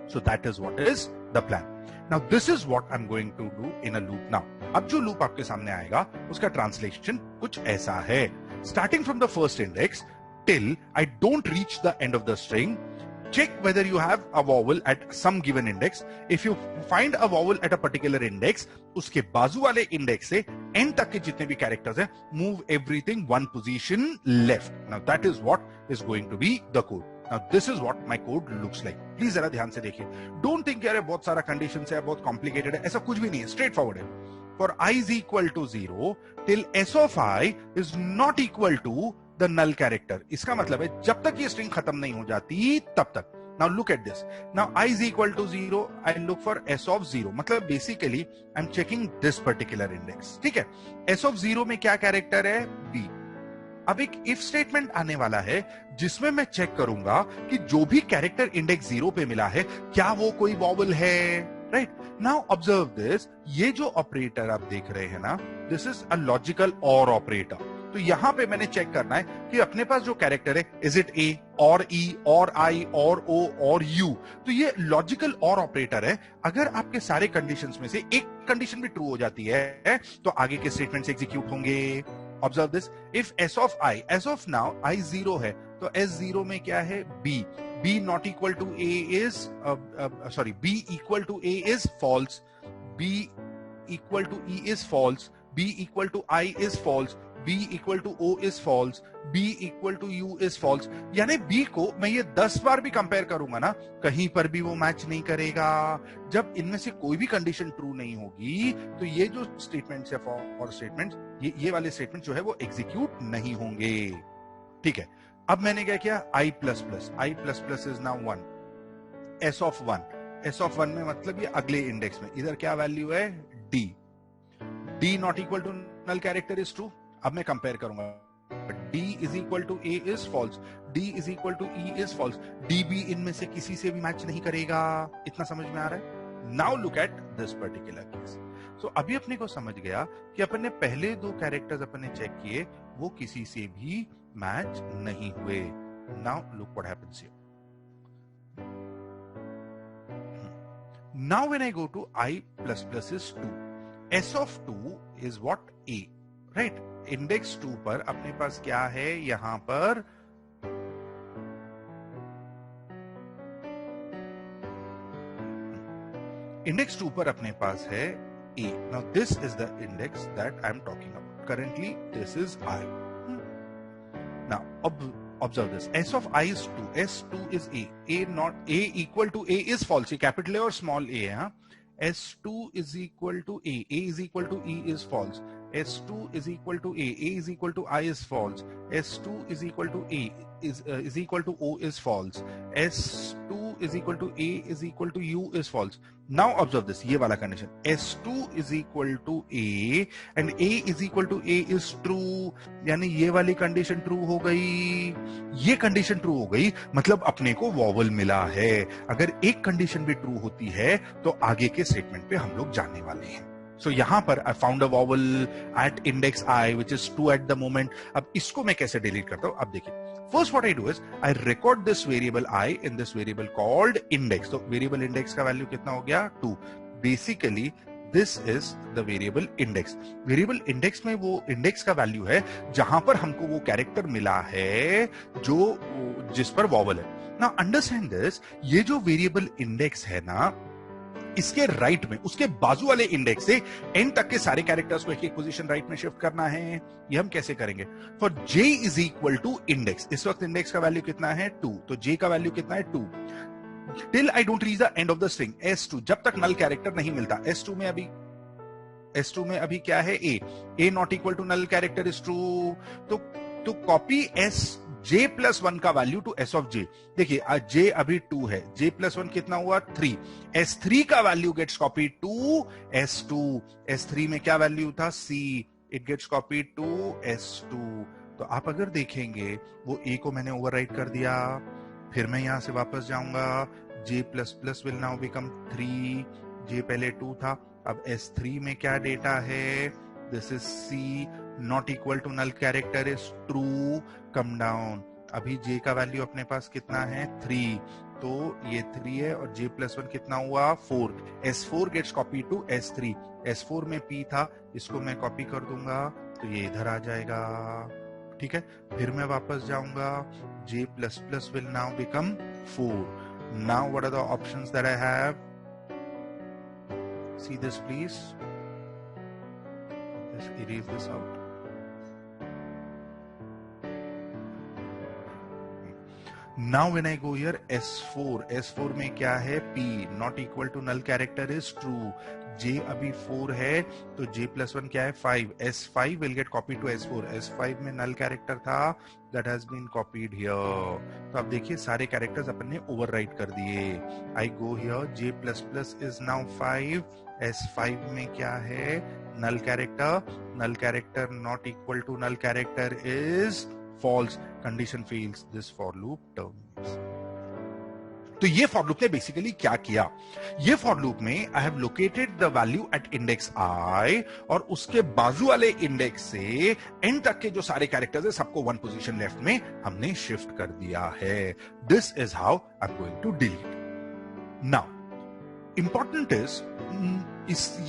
So that is what is the plan. Now this is what I'm going to do in a loop now. अब जो लूप आपके सामने आएगा उसका ट्रांसलेशन कुछ ऐसा है। Starting from the first index till I don't reach the end of the string, check whether you have a vowel at some given index. If you find a vowel at a particular index, उसके बाजू वाले index से and तक के जितने भी characters हैं, move everything one position left. Now that is what is going to be the code. Now this is what my code looks like. Please जरा ध्यान से देखिए। Don't think यार बहुत सारा कंडीशंस है, बहुत कॉम्प्लिकेटेड है, ऐसा कुछ भी नहीं है, स्ट्रेट फॉरवर्ड है। For I is equal to 0 till S of I is not equal to the null character. इसका मतलब है जब तक ये स्ट्रिंग खत्म नहीं हो जाती तब तक। Now look at this, now I is equal to 0, I look for S of 0, मतलब basically I am checking this particular index, ठीक है। S of 0 में क्या कैरेक्टर है? B। अब एक इफ स्टेटमेंट आने वाला है जिसमें मैं चेक करूंगा कि जो भी कैरेक्टर इंडेक्स 0 पे मिला है क्या वो कोई वॉवल है, राइट। नाउ ऑब्जर्व दिस, ये जो ऑपरेटर आप देख रहे हैं ना, दिस इज अ लॉजिकल और ऑपरेटर। तो यहां पे मैंने चेक करना है कि अपने पास जो कैरेक्टर है, इज इट ए और ई और आई और ओ और यू। तो ये लॉजिकल और ऑपरेटर है। अगर आपके सारे कंडीशंस में से एक कंडीशन भी ट्रू हो जाती है तो आगे के स्टेटमेंट्स एग्जीक्यूट होंगे। Observe this, if S of I, S of now I 0 है तो एस 0 में क्या है? B. B not equal to A is B equal to A is false, B equal to E is false, B equal to I is false, B equal to O is false, B equal to U is false। यानी B को मैं ये 10 बार भी compare करूंगा ना, कहीं पर भी वो मैच नहीं करेगा। जब इनमें से कोई भी कंडीशन ट्रू नहीं होगी तो ये जो स्टेटमेंट्स है फॉर स्टेटमेंट्स, ये वाले स्टेटमेंट जो है वो एग्जीक्यूट नहीं होंगे, ठीक है। अब मैंने क्या किया? I plus plus is now 1, S of 1, S of 1 में मतलब ये अगले इंडेक्स में, इधर क्या वैल्यू है? D। D not equal to null character is true. अब मैं कंपेयर करूंगा, D is equal to A is false, D is equal to E is false, D भी इनमें से किसी से भी मैच नहीं करेगा। इतना समझ में आ रहा है? Now look at this particular case. So अभी अपने को समझ गया कि अपन ने पहले 2 कैरेक्टर्स अपन ने चेक किए, वो किसी से भी मैच नहीं हुए। Now look what happens here. Now when I go to I plus plus is 2, S of 2 is what? A, right? Index 2 पर अपने पास क्या है? यहां पर इंडेक्स 2 पर अपने पास है A. Now this is the index that I am talking about. Currently this is I. Now observe this, S of I is 2, S2 is A, A not A equal to A is false, capital A और small a है, S2 is equal to A is equal to E is false, S2 is equal to A is equal to I is false, S2 is equal to A is equal to O is false, S2 is equal to A is equal to U is false. Now observe this, ये वाला condition, S2 is equal to A and A is equal to A is true, यानी ये वाली condition true हो गई, ये condition true हो गई, मतलब अपने को वॉवल मिला है। अगर एक condition भी true होती है तो आगे के statement पे हम लोग जाने वाले हैं। So यहाँ पर I found a vowel at index I which is 2 at the moment। अब इसको मैं कैसे डिलीट करता हूँ? अब देखिए, first what I do is I record this variable I in this variable called index। तो variable index का वैल्यू कितना हो गया? 2। Basically this is the variable index. Variable index में वो इंडेक्स का वैल्यू है जहां पर हमको वो कैरेक्टर मिला है जो जिस पर वॉवल है। ना अंडरस्टैंड दिस, ये जो वेरिएबल इंडेक्स है ना, इसके राइट में उसके बाजू वाले इंडेक्स से एंड तक के सारे कैरेक्टर्स को एक एक पोजीशन राइट में शिफ्ट करना है। ये हम कैसे करेंगे? For j is equal to index, इस वक्त इंडेक्स का वैल्यू कितना है 2, तो j का वैल्यू कितना है 2। Till I don't reach the end of the string s2, जब तक नल कैरेक्टर नहीं मिलता। s2 में अभी क्या है? a not equal to null character is true, तो कॉपी s j प्लस 1 का value to s of j। देखिए j अभी 2 है, j प्लस 1 कितना हुआ 3। s3 का value gets copy to s2, s3 में क्या वैल्यू था c, it gets copy to s2। तो आप अगर देखेंगे वो a को मैंने ओवरराइट कर दिया, फिर मैं यहां से वापस जाऊंगा, j plus plus will now become 3, j पहले 2 था, अब s3 में क्या डेटा है? This is c not equal to null character is true, come down. अभी j का वैल्यू अपने पास कितना है 3, तो ये 3 है और j प्लस 1 कितना हुआ 4। s4 gets copy to s3, s4 में p था, इसको मैं कॉपी कर दूंगा तो ये इधर आ जाएगा, ठीक है। फिर मैं वापस जाऊंगा, j plus plus will now become 4। Now what are the options that I have? See this please. Just erase this out. Now when I go here S4 में क्या है? P not equal to null character is true. J अभी 4 है तो J plus 1 क्या है 5. S5 will get copied to S4. S5 में null character था, that has been copied here. तो अब देखिए सारे कैरेक्टर्स अपन ने ओवरराइट कर दिए। I go here, J plus plus is now 5. S5 में क्या है? null character not equal to null character is false. Condition fails. This for loop terminates. तो ये फॉर लूप ने बेसिकली क्या किया? ये फॉर लूप में I have located the value at index i और उसके बाजू वाले इंडेक्स से एंड तक के जो सारे कैरेक्टर्स है सबको 1 पोजीशन लेफ्ट में हमने शिफ्ट कर दिया है। This is how I am going to delete. Now important is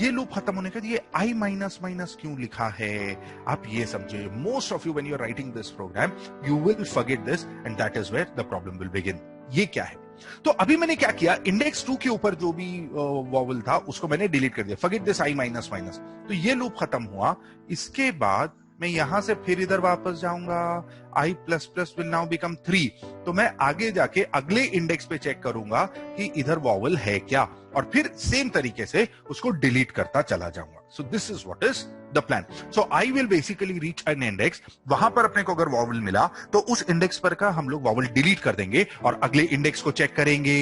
ये लूप खत्म होने के बाद ये i माइनस माइनस क्यों लिखा है? आप ये समझे, most of you when you are writing this program you will forget this and that is where the problem will begin. ये क्या है? तो अभी मैंने क्या किया, इंडेक्स 2 के ऊपर जो भी वॉवल था उसको मैंने डिलीट कर दिया, forget this i minus minus. तो ये लूप खत्म हुआ। इसके बाद मैं यहां से फिर इधर वापस जाऊंगा, i plus plus will now become 3। तो मैं आगे जाके अगले इंडेक्स पे चेक करूंगा कि इधर वॉवल है क्या, और फिर सेम तरीके से उसको डिलीट करता चला जाऊंगा। So this is what is the plan. So I will basically reach an index, वहां पर अपने को अगर वॉवल मिला तो उस इंडेक्स पर का हम लोग वॉवल डिलीट कर देंगे और अगले इंडेक्स को चेक करेंगे।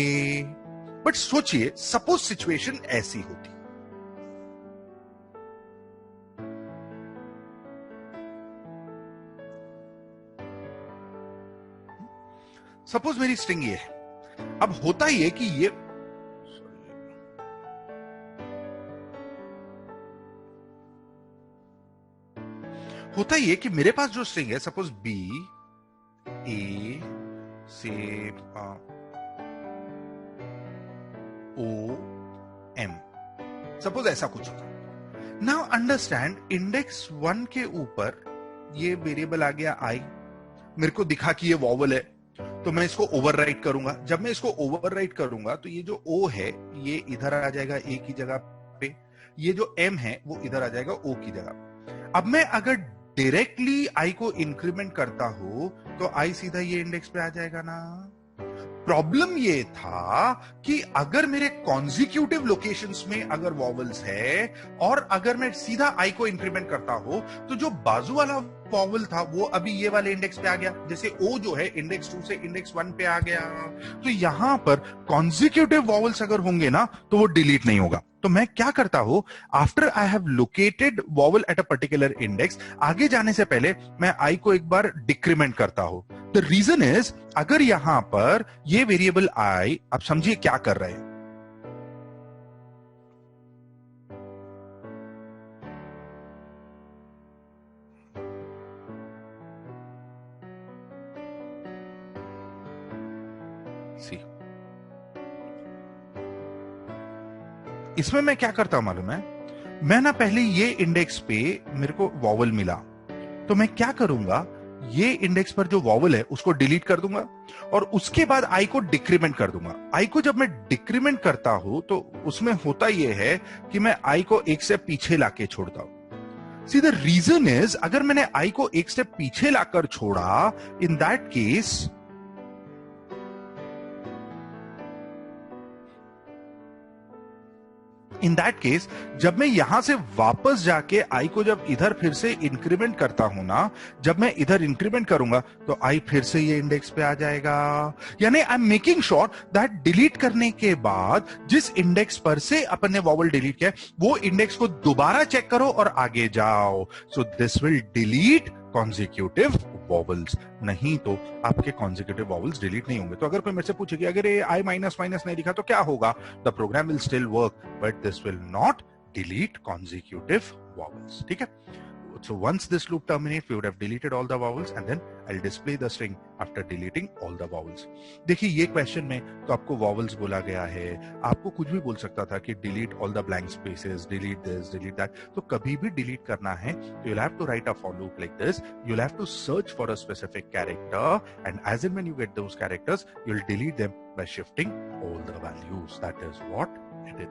बट सोचिए सपोज सिचुएशन ऐसी होती, सपोज मेरी स्ट्रिंग ये है। अब होता ही है कि ये मेरे पास जो स्ट्रिंग है, सपोज बी ए से ओ एम, सपोज ऐसा कुछ होगा। नाउ अंडरस्टैंड, इंडेक्स 1 के ऊपर ये वेरिएबल आ गया आई, मेरे को दिखा कि ये वॉवल है, तो मैं इसको ओवरराइट करूंगा। जब मैं इसको ओवरराइट करूंगा तो ये जो ओ है ये इधर आ जाएगा ए की जगह पे, ये जो एम है वो इधर आ जाएगा ओ की जगह। अब मैं अगर डायरेक्टली आई को इंक्रीमेंट करता हूं तो आई सीधा ये इंडेक्स पे आ जाएगा ना। प्रॉब्लम ये था कि अगर मेरे कॉन्जिक्यूटिव लोकेशंस में अगर वॉवल्स है और अगर मैं सीधा आई को इंक्रीमेंट करता हूं तो जो बाजू वाला वॉवल था वो अभी ये वाले इंडेक्स पे आ गया, जैसे ओ जो है इंडेक्स 2 से इंडेक्स 1 पे आ गया। तो यहां पर कॉन्जिक्यूटिव वॉवल्स अगर होंगे ना तो वो डिलीट नहीं होगा। तो मैं क्या करता हूं, after I have located vowel at a particular index, आगे जाने से पहले मैं आई को एक बार डिक्रीमेंट करता हूं। द रीजन इज, अगर यहां पर ये वेरिएबल आई, आप समझिए क्या कर रहे हैं, इसमें मैं क्या करता हूं मालूम है, मैं ना पहले ये इंडेक्स पे मेरे को वॉवल मिला, तो मैं क्या करूंगा, ये इंडेक्स पर जो वॉवल है उसको डिलीट कर दूंगा और उसके बाद आई को डिक्रीमेंट कर दूंगा। आई को जब मैं डिक्रीमेंट करता हूं तो उसमें होता यह है कि मैं आई को एक स्टेप पीछे लाके छोड़ता हूं। सी द रीजन इज, अगर मैंने आई को एक स्टेप पीछे लाकर छोड़ा, इन दैट केस जब मैं यहां से वापस जाके आई को जब इधर फिर से इंक्रीमेंट करता हूं ना, जब मैं इधर इंक्रीमेंट करूंगा तो आई फिर से ये इंडेक्स पे आ जाएगा। यानी I am making sure that delete करने के बाद जिस इंडेक्स पर से अपन ने वॉवल डिलीट किया वो इंडेक्स को दोबारा चेक करो और आगे जाओ। So this will delete consecutive vowels, नहीं तो आपके कॉन्जिक्यूटिव वॉवल्स डिलीट नहीं होंगे। तो अगर कोई मेरे से पूछे कि अगर ये आई माइनस माइनस नहीं लिखा तो क्या होगा, the program will still work but this will not delete consecutive vowels. ठीक है, so once this loop terminates we would have deleted all the vowels and then I'll display the string after deleting all the vowels। देखिए ये question में तो आपको vowels बोला गया है, आपको कुछ भी बोल सकता था कि delete all the blank spaces, delete this, delete that। तो कभी भी delete करना है तो you'll have to write a for loop like this, you'll have to search for a specific character and as and when you get those characters you'll delete them by shifting all the values। That is what